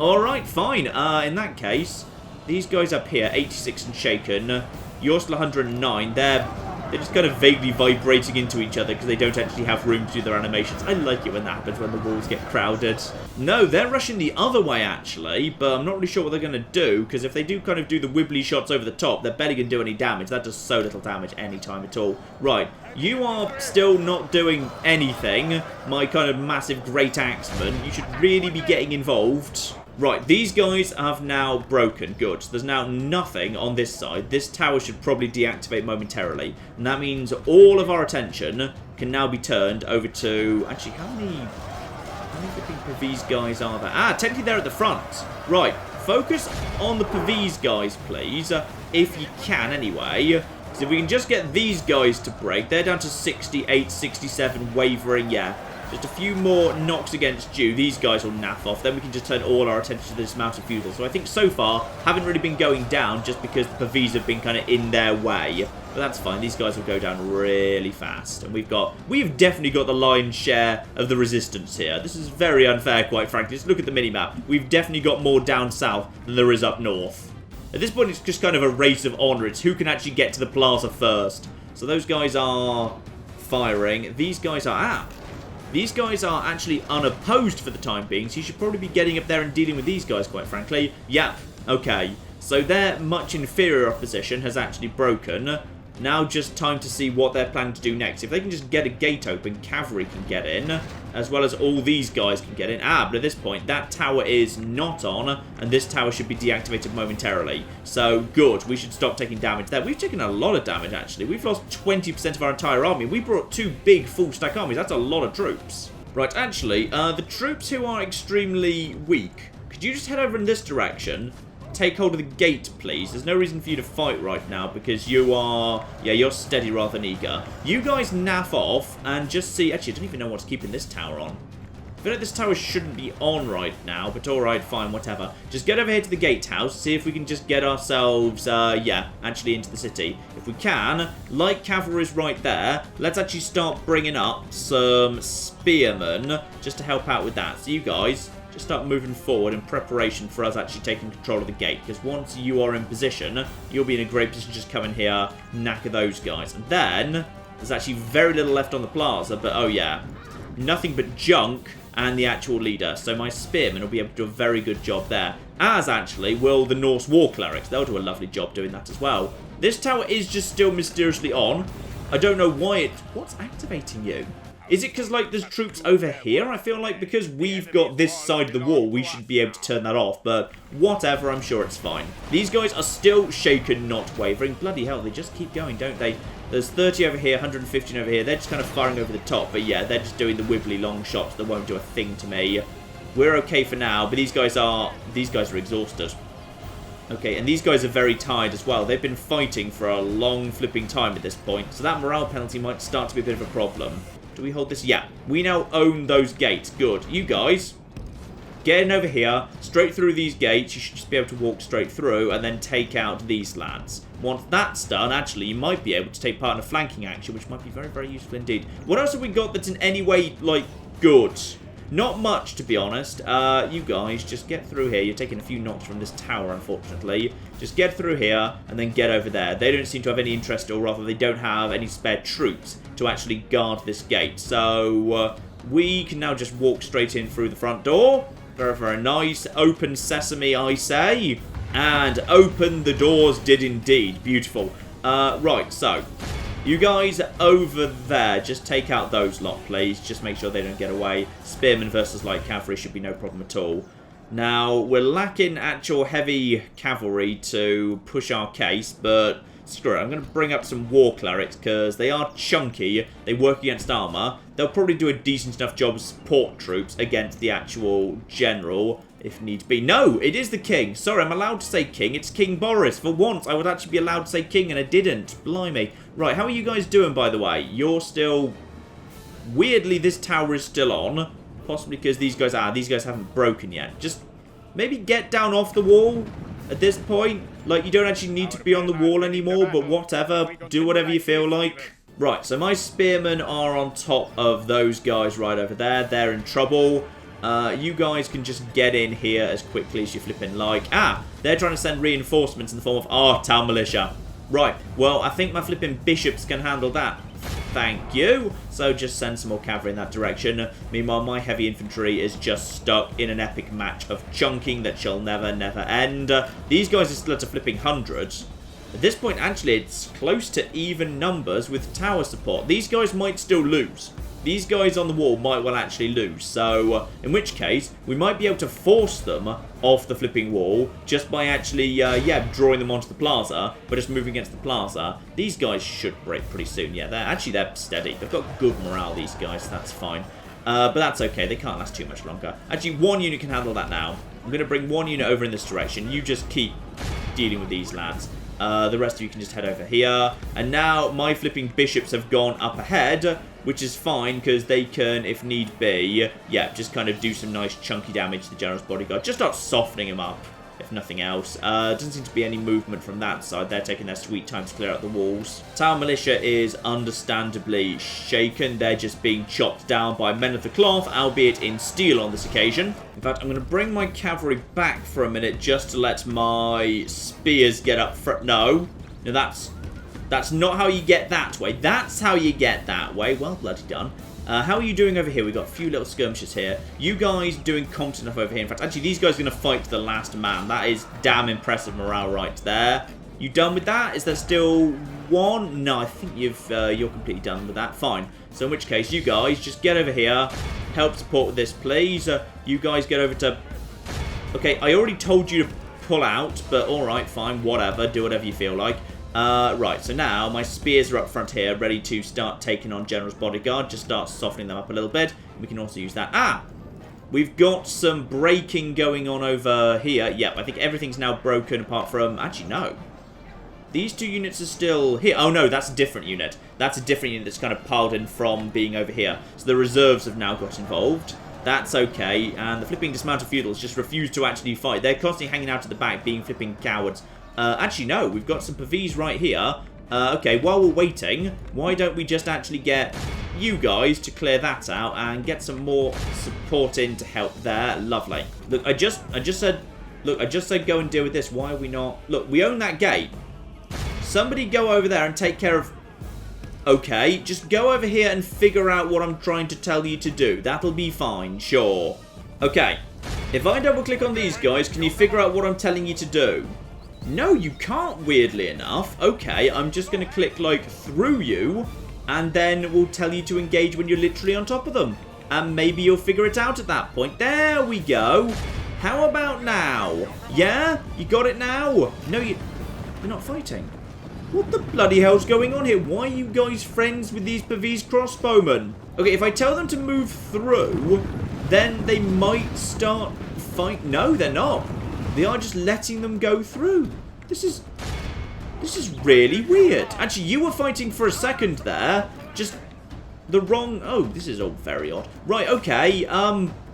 Alright, fine. In that case, these guys up here, 86 and shaken... You're still 109. They're just kind of vaguely vibrating into each other because they don't actually have room to do their animations. I like it when that happens, when the walls get crowded. No, they're rushing the other way, actually, but I'm not really sure what they're going to do, because if they do kind of do the wibbly shots over the top, they're barely going to do any damage. That does so little damage any time at all. Right, you are still not doing anything, my kind of massive great axeman. You should really be getting involved. Right, these guys have now broken. Good. So there's now nothing on this side. This tower should probably deactivate momentarily. And that means all of our attention can now be turned over to... Actually, how many flipping Pavis guys are there? Ah, technically they're at the front. Right, focus on the Pavis guys, please. If you can, anyway. So if we can just get these guys to break. They're down to 68, 67, wavering, yeah. Just a few more knocks against you. These guys will naff off. Then we can just turn all our attention to the dismounted feudals. So I think so far, haven't really been going down just because the Pavis have been kind of in their way. But that's fine. These guys will go down really fast. And we've definitely got the lion's share of the resistance here. This is very unfair, quite frankly. Just look at the minimap. We've definitely got more down south than there is up north. At this point, it's just kind of a race of honor. It's who can actually get to the plaza first. So those guys are firing. These guys are... These guys are actually unopposed for the time being, so you should probably be getting up there and dealing with these guys, quite frankly. Yep, okay. So their much inferior opposition has actually broken. Now just time to see what they're planning to do next. If they can just get a gate open, cavalry can get in, as well as all these guys can get in. Ah, but at this point, that tower is not on, and this tower should be deactivated momentarily. So, good. We should stop taking damage there. We've taken a lot of damage, actually. We've lost 20% of our entire army. We brought 2 big full-stack armies. That's a lot of troops. Right, actually, the troops who are extremely weak, could you just head over in this direction? take hold of the gate, please. There's no reason for you to fight right now because you are... Yeah, you're steady rather than eager. You guys naff off and just see... Actually, I don't even know what's keeping this tower on. I feel like this tower shouldn't be on right now, but alright, fine, whatever. Just get over here to the gatehouse, see if we can just get ourselves, yeah, actually into the city. If we can, light cavalry's right there, let's actually start bringing up some spearmen just to help out with that. So you guys, just start moving forward in preparation for us actually taking control of the gate, because once you are in position, you'll be in a great position to just come in here, knacker those guys. And then, there's actually very little left on the plaza, but oh yeah, nothing but junk and the actual leader. So my spearmen will be able to do a very good job there. As actually will the Norse war clerics. They'll do a lovely job doing that as well. This tower is just still mysteriously on. I don't know why it... What's activating you? Is it because, like, there's troops over here? I feel like because we've got this side of the wall, we should be able to turn that off. But whatever, I'm sure it's fine. These guys are still shaken, not wavering. Bloody hell, they just keep going, don't they? There's 30 over here, 115 over here. They're just kind of firing over the top. But yeah, they're just doing the wibbly long shots that won't do a thing to me. We're okay for now, but these guys are exhausted. Okay, and these guys are very tired as well. They've been fighting for a long flipping time at this point. So that morale penalty might start to be a bit of a problem. Do we hold this? Yeah. We now own those gates. Good. You guys, get in over here, straight through these gates. You should just be able to walk straight through and then take out these lads. Once that's done, actually, you might be able to take part in a flanking action, which might be very, very useful indeed. What else have we got that's in any way, like, good? Not much, to be honest. You guys, just get through here. You're taking a few knocks from this tower, unfortunately. Just get through here and then get over there. They don't seem to have any interest, or rather, they don't have any spare troops to actually guard this gate. So, we can now just walk straight in through the front door. Very, very nice. Open sesame, I say. And open the doors did indeed. Beautiful. Right, so... You guys over there, just take out those lot, please. Just make sure they don't get away. Spearmen versus light cavalry should be no problem at all. Now, we're lacking actual heavy cavalry to push our case, but screw it. I'm going to bring up some war clerics because they are chunky. They work against armor. They'll probably do a decent enough job as support troops against the actual general, if need be. No, it is the king. Sorry, I'm allowed to say king. It's King Boris. For once, I would actually be allowed to say king, and I didn't. Blimey. Right, how are you guys doing, by the way? You're still... Weirdly, this tower is still on. Possibly because these guys haven't broken yet. Just maybe get down off the wall at this point. Like, you don't actually need to be on the wall anymore, but whatever. Do whatever you feel like. Right, so my spearmen are on top of those guys right over there. They're in trouble. You guys can just get in here as quickly as you flipping like. Ah, they're trying to send reinforcements in the form of town militia. Right, well, I think my flipping bishops can handle that. Thank you. So just send some more cavalry in that direction. Meanwhile, my heavy infantry is just stuck in an epic match of chunking that shall never, never end. These guys are still at a flipping 100. At this point, actually, it's close to even numbers with tower support. These guys might still lose. These guys on the wall might well actually lose. So, in which case, we might be able to force them off the flipping wall just by actually, yeah, drawing them onto the plaza, but just moving against the plaza. These guys should break pretty soon. Yeah, they're steady. They've got good morale, these guys. That's fine. But that's okay. They can't last too much longer. Actually, one unit can handle that now. I'm going to bring one unit over in this direction. You just keep dealing with these lads. The rest of you can just head over here. And now my flipping bishops have gone up ahead, which is fine because they can, if need be, yeah, just kind of do some nice chunky damage to the general's bodyguard. Just start softening him up, if nothing else. Doesn't seem to be any movement from that side. They're taking their sweet time to clear out the walls. Town militia is understandably shaken. They're just being chopped down by men of the cloth, albeit in steel on this occasion. In fact, I'm going to bring my cavalry back for a minute just to let my spears get up front. No, that's not how you get that way. That's how you get that way. Well, bloody done. How are you doing over here? We've got a few little skirmishes here. You guys doing competent enough over here. In fact, actually, these guys are going to fight to the last man. That is damn impressive morale right there. You done with that? Is there still one? No, I think you're completely done with that. Fine. So in which case, you guys just get over here. Help support with this, please. You guys get over to... Okay, I already told you to pull out, but alright, fine, whatever. Do whatever you feel like. Right, so now my spears are up front here, ready to start taking on General's bodyguard. Just start softening them up a little bit. We can also use that. Ah! We've got some braking going on over here. Yep, I think everything's now broken apart from... Actually, no. These two units are still here. Oh, no, that's a different unit. That's a different unit that's kind of piled in from being over here. So the reserves have now got involved. That's okay. And the flipping dismounted feudals just refuse to actually fight. They're constantly hanging out at the back, being flipping cowards. Actually, no. We've got some Pavis right here. Okay, while we're waiting, why don't we just actually get you guys to clear that out and get some more support in to help there. Lovely. Look, I just said go and deal with this. Why are we not? Look, we own that gate. Somebody go over there and take care of... Okay, just go over here and figure out what I'm trying to tell you to do. That'll be fine, sure. Okay, if I double click on these guys, can you figure out what I'm telling you to do? No, you can't, weirdly enough. Okay, I'm just going to click, like, through you, and then we'll tell you to engage when you're literally on top of them. And maybe you'll figure it out at that point. There we go. How about now? Yeah? You got it now? No, you're not fighting. What the bloody hell's going on here? Why are you guys friends with these Pavis crossbowmen? Okay, if I tell them to move through, then they might start fight. No, they're not. They are just letting them go through. This is really weird. Actually, you were fighting for a second there. Just the wrong... Oh, this is all very odd. Right, okay.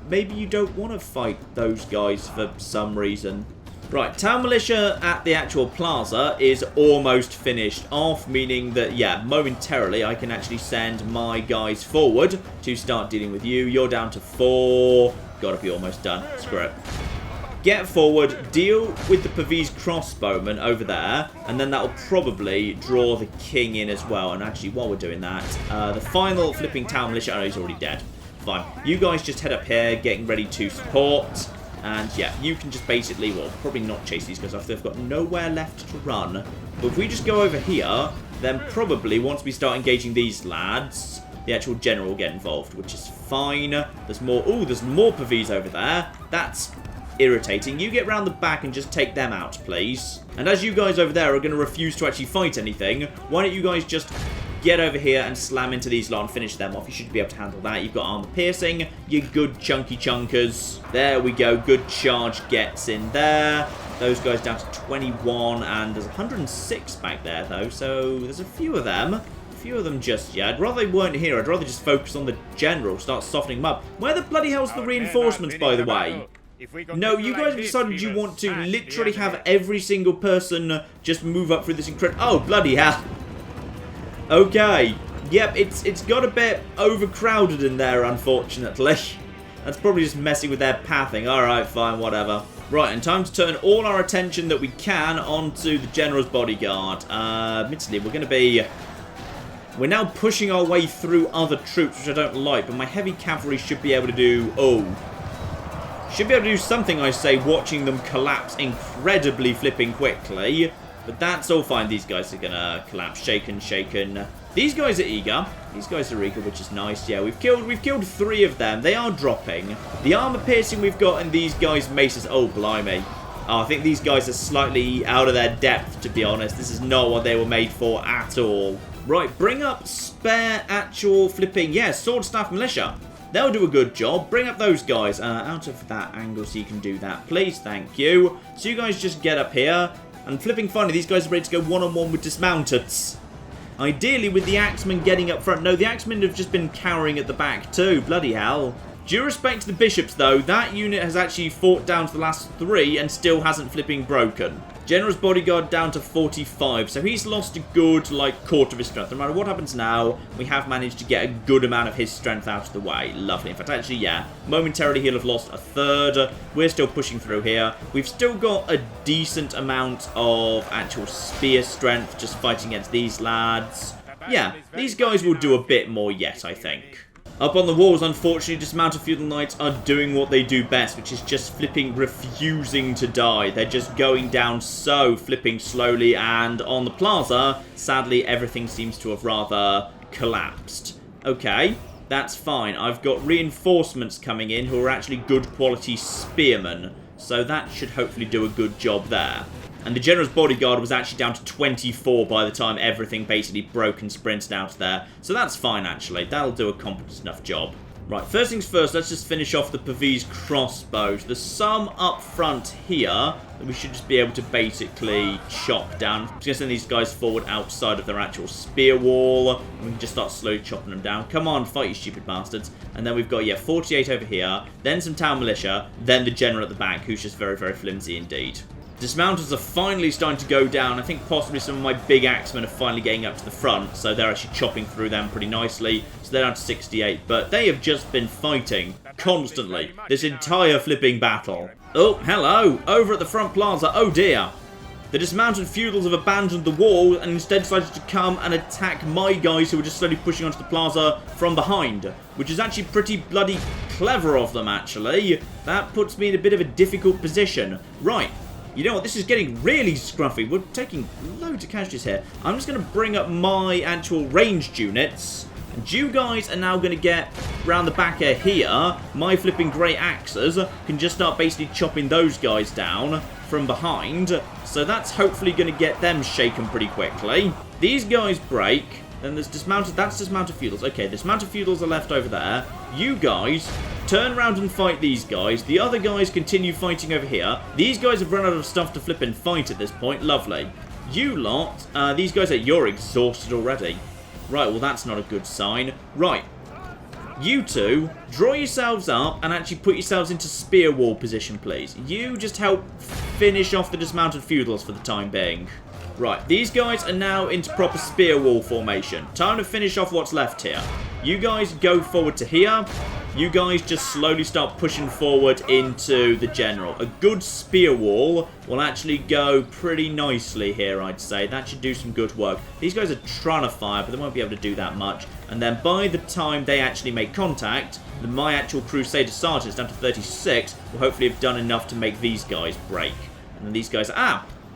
Maybe you don't want to fight those guys for some reason. Right, Town Militia at the actual plaza is almost finished off, meaning that, yeah, momentarily I can actually send my guys forward to start dealing with you. You're down to 4. Gotta be almost done. Screw it. Get forward, deal with the Pavis crossbowmen over there, and then that'll probably draw the king in as well. And actually, while we're doing that, the final flipping Town Militia... Oh, he's already dead. Fine. You guys just head up here, getting ready to support. And yeah, you can just basically, well, probably not chase these guys off. They've got nowhere left to run. But if we just go over here, then probably once we start engaging these lads, the actual general will get involved, which is fine. There's more. Oh, there's more Pavis over there. That's irritating. You get round the back and just take them out, please. And as you guys over there are going to refuse to actually fight anything, why don't you guys just get over here and slam into these lot and finish them off. You should be able to handle that. You've got armor piercing, you good chunky chunkers. There we go. Good charge gets in there. Those guys down to 21, and there's 106 back there, though, so there's a few of them. A few of them just yet. I'd rather they weren't here. I'd rather just focus on the general, start softening them up. Where the bloody hell's the reinforcements, by the way? No, you guys have decided you want to literally have every single person just move up through this incredible... Oh, bloody hell. Okay. Yep, it's got a bit overcrowded in there, unfortunately. That's probably just messing with their pathing. Alright, fine, whatever. Right, and time to turn all our attention that we can onto the General's bodyguard. Admittedly, we're going to be... We're now pushing our way through other troops, which I don't like, but my heavy cavalry should be able to do... Oh. Should be able to do something, I say, watching them collapse incredibly flipping quickly. But that's all fine. These guys are going to collapse. Shaken, shaken. These guys are eager. These guys are eager, which is nice. Yeah, we've killed 3 of them. They are dropping. The armor piercing we've got in these guys' maces. Oh, blimey. Oh, I think these guys are slightly out of their depth, to be honest. This is not what they were made for at all. Right, bring up spare actual flipping... Yeah, sword staff militia. They'll do a good job. Bring up those guys out of that angle so you can do that, please. Thank you. So you guys just get up here. And flipping finally, these guys are ready to go one-on-one with dismounteds. Ideally, with the axemen getting up front. No, the axemen have just been cowering at the back too. Bloody hell. Due respect to the bishops, though, that unit has actually fought down to the last 3 and still hasn't flipping broken. General's bodyguard down to 45, so he's lost a good, like, quarter of his strength. No matter what happens now, we have managed to get a good amount of his strength out of the way. Lovely. In fact, actually, yeah, momentarily he'll have lost a third. We're still pushing through here. We've still got a decent amount of actual spear strength just fighting against these lads. Yeah, these guys will do a bit more yet, I think. Up on the walls, unfortunately, dismounted feudal knights are doing what they do best, which is just flipping refusing to die. They're just going down so flipping slowly, and on the plaza, sadly, everything seems to have rather collapsed. Okay, that's fine. I've got reinforcements coming in who are actually good quality spearmen, so that should hopefully do a good job there. And the General's bodyguard was actually down to 24 by the time everything basically broke and sprinted out there. So that's fine, actually. That'll do a competent enough job. Right, first things first, let's just finish off the Pavese crossbows. There's some up front here that we should just be able to basically chop down. I'm just going to send these guys forward outside of their actual spear wall. And we can just start slowly chopping them down. Come on, fight you stupid bastards. And then we've got, yeah, 48 over here. Then some town militia. Then the general at the back, who's just very, very flimsy indeed. Dismounters are finally starting to go down. I think possibly some of my big axemen are finally getting up to the front, so they're actually chopping through them pretty nicely. So they're down to 68, but they have just been fighting constantly this entire flipping battle. Oh, hello, over at the front plaza. Oh dear. The dismounted feudals have abandoned the wall and instead decided to come and attack my guys who are just slowly pushing onto the plaza from behind, which is actually pretty bloody clever of them, actually. That puts me in a bit of a difficult position. Right. You know what, this is getting really scruffy. We're taking loads of casualties here. I'm just going to bring up my actual ranged units. And you guys are now going to get round the back here. My flipping great axes can just start basically chopping those guys down from behind. So that's hopefully going to get them shaken pretty quickly. These guys break. Then there's dismounted. That's dismounted feudals. Okay, dismounted feudals are left over there. You guys turn around and fight these guys. The other guys continue fighting over here. These guys have run out of stuff to flip and fight at this point. Lovely. You lot, these guys you're exhausted already. Right, well that's not a good sign. Right. You two, draw yourselves up and actually put yourselves into spear wall position, please. You just help finish off the dismounted feudals for the time being. Right, these guys are now into proper spear wall formation. Time to finish off what's left here. You guys go forward to here. You guys just slowly start pushing forward into the general. A good spear wall will actually go pretty nicely here, I'd say. That should do some good work. These guys are trying to fire, but they won't be able to do that much. And then by the time they actually make contact, my actual Crusader Sergeants down to 36 will hopefully have done enough to make these guys break. And then these guys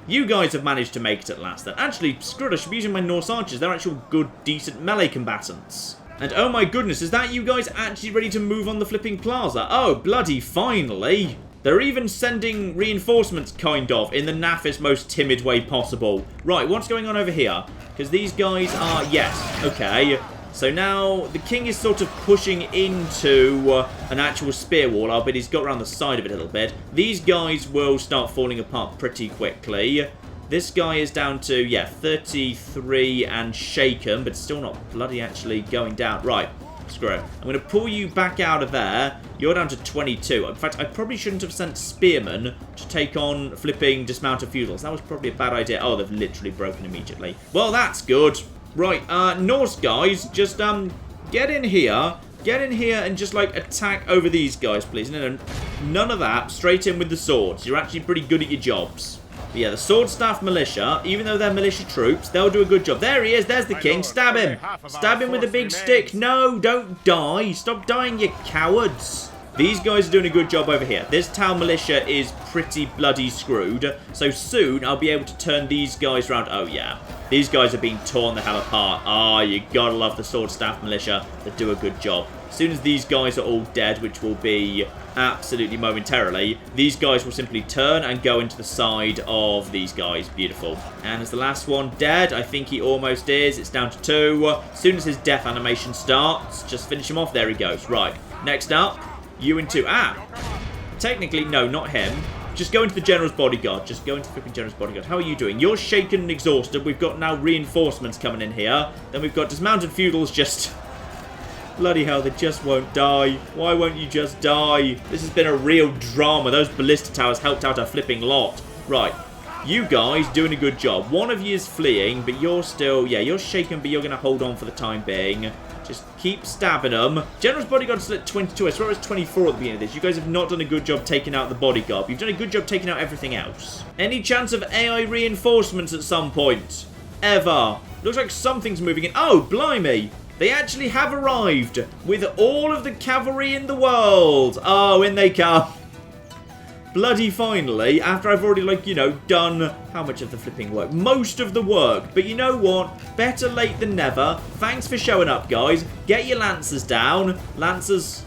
you guys have managed to make it at last then. Actually, screw it, I should be using my Norse archers. They're actual good, decent melee combatants. And oh my goodness, is that you guys actually ready to move on the flipping plaza? Oh, bloody finally. They're even sending reinforcements, kind of, in the naffest, most timid way possible. Right, what's going on over here? Because these guys are, yes, okay. So now the king is sort of pushing into an actual spear wall, albeit he's got around the side of it a little bit. These guys will start falling apart pretty quickly. This guy is down to, yeah, 33 and shaken, but still not bloody actually going down. Right, screw it. I'm going to pull you back out of there. You're down to 22. In fact, I probably shouldn't have sent spearmen to take on flipping dismounted feudals. That was probably a bad idea. Oh, they've literally broken immediately. Well, that's good. Right, Norse guys, just, get in here. Get in here and just, like, attack over these guys, please. No, none of that. Straight in with the swords. You're actually pretty good at your jobs. But yeah, the sword staff militia, even though they're militia troops, they'll do a good job. There he is. There's the king. Stab him. Stab him with a big stick. No, don't die. Stop dying, you cowards. These guys are doing a good job over here. This town militia is pretty bloody screwed. So soon, I'll be able to turn these guys around. Oh, yeah. These guys are being torn the hell apart. Ah, you gotta love the sword staff militia. They do a good job. As soon as these guys are all dead, which will be absolutely momentarily, these guys will simply turn and go into the side of these guys. Beautiful. And as the last one dead, I think he almost is. It's down to 2. As soon as his death animation starts, just finish him off. There he goes. Right. Next up, you and 2. Technically, no, not him. Just go into the general's bodyguard. Just go into the flipping general's bodyguard. How are you doing? You're shaken and exhausted. We've got now reinforcements coming in here. Then we've got dismounted feudals just... Bloody hell, they just won't die. Why won't you just die? This has been a real drama. Those ballista towers helped out a flipping lot. Right. You guys doing a good job. One of you is fleeing, but you're still... Yeah, you're shaken, but you're going to hold on for the time being. Just keep stabbing them. General's bodyguard is at 22. I swear it was 24 at the beginning of this. You guys have not done a good job taking out the bodyguard. You've done a good job taking out everything else. Any chance of AI reinforcements at some point? Ever? Looks like something's moving in. Oh, blimey. They actually have arrived with all of the cavalry in the world. Oh, in they come. Bloody finally, after I've already, like, you know, done how much of the flipping work? Most of the work. But you know what? Better late than never. Thanks for showing up, guys. Get your lancers down. Lancers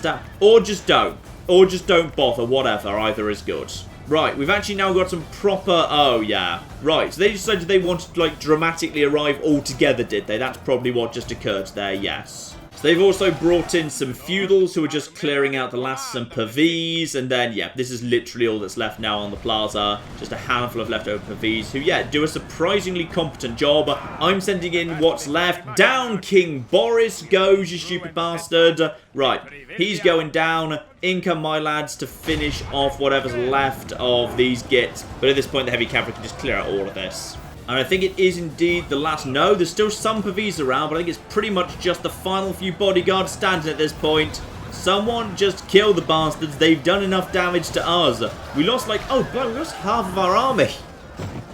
down. Or just don't. Or just don't bother. Whatever. Either is good. Right, we've actually now got some proper... Oh, yeah. Right, so they decided they wanted to, like, dramatically arrive all together, did they? That's probably what just occurred there, yes. So they've also brought in some feudals who are just clearing out the last some pavis. And then, yeah, this is literally all that's left now on the plaza. Just a handful of leftover pavis who, yeah, do a surprisingly competent job. I'm sending in what's left. Down King Boris goes, you stupid bastard. Right, he's going down. In come my lads to finish off whatever's left of these gits. But at this point, the heavy cavalry can just clear out all of this. And I think it is indeed the last. No, there's still some pavis around, but I think it's pretty much just the final few bodyguards standing at this point. Someone just kill the bastards. They've done enough damage to us. We lost like, oh, bloody, we lost half of our army.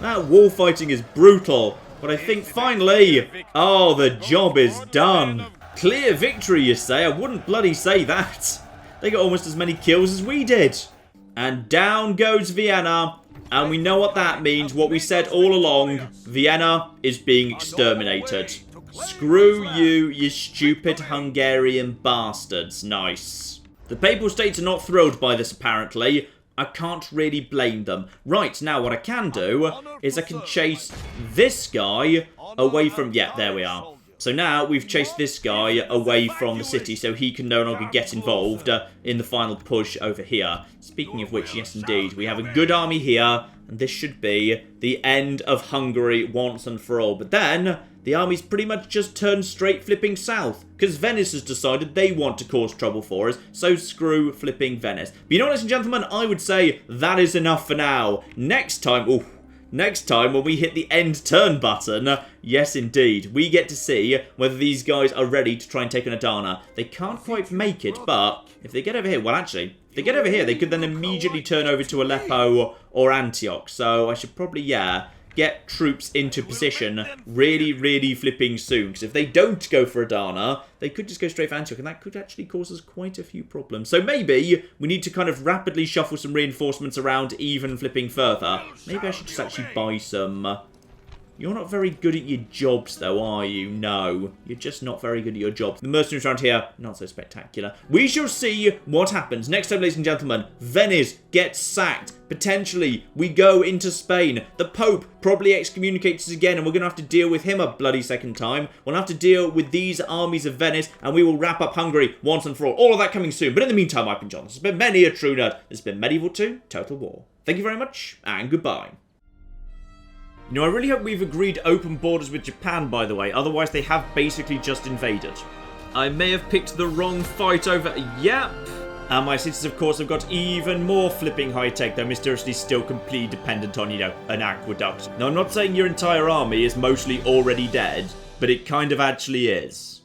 That wall fighting is brutal. But I think finally, oh, the job is done. Clear victory, you say? I wouldn't bloody say that. They got almost as many kills as we did. And down goes Vienna. And we know what that means. What we said all along. Vienna is being exterminated. Screw you, you stupid Hungarian bastards. Nice. The Papal States are not thrilled by this, apparently. I can't really blame them. Right, now what I can do is I can chase this guy away from... Yeah, there we are. So now we've chased this guy away from the city so he can no longer get involved in the final push over here. Speaking of which, yes indeed, we have a good army here, and this should be the end of Hungary once and for all. But then, the army's pretty much just turned straight flipping south, because Venice has decided they want to cause trouble for us, so screw flipping Venice. But you know what, ladies and gentlemen, I would say that is enough for now. Next time, next time, when we hit the end turn button, yes indeed, we get to see whether these guys are ready to try and take on Adana. They can't quite make it, but if they get over here, well actually, if they get over here, they could then immediately turn over to Aleppo or Antioch. So I should probably, yeah, get troops into position really, really flipping soon. Because if they don't go for Adana, they could just go straight for Antioch, and that could actually cause us quite a few problems. So maybe we need to kind of rapidly shuffle some reinforcements around even flipping further. Maybe I should just actually buy some... You're not very good at your jobs, though, are you? No. You're just not very good at your jobs. The mercenaries around here, not so spectacular. We shall see what happens. Next time, ladies and gentlemen, Venice gets sacked. Potentially, we go into Spain. The Pope probably excommunicates us again, and we're going to have to deal with him a bloody second time. We'll have to deal with these armies of Venice, and we will wrap up Hungary once and for all. All of that coming soon. But in the meantime, I've been John. This has been many a true nerd. This has been Medieval 2 Total War. Thank you very much, and goodbye. You know, I really hope we've agreed open borders with Japan, by the way. Otherwise, they have basically just invaded. I may have picked the wrong fight over... Yep. And my cities, of course, have got even more flipping high-tech, though mysteriously still completely dependent on, you know, an aqueduct. Now, I'm not saying your entire army is mostly already dead, but it kind of actually is.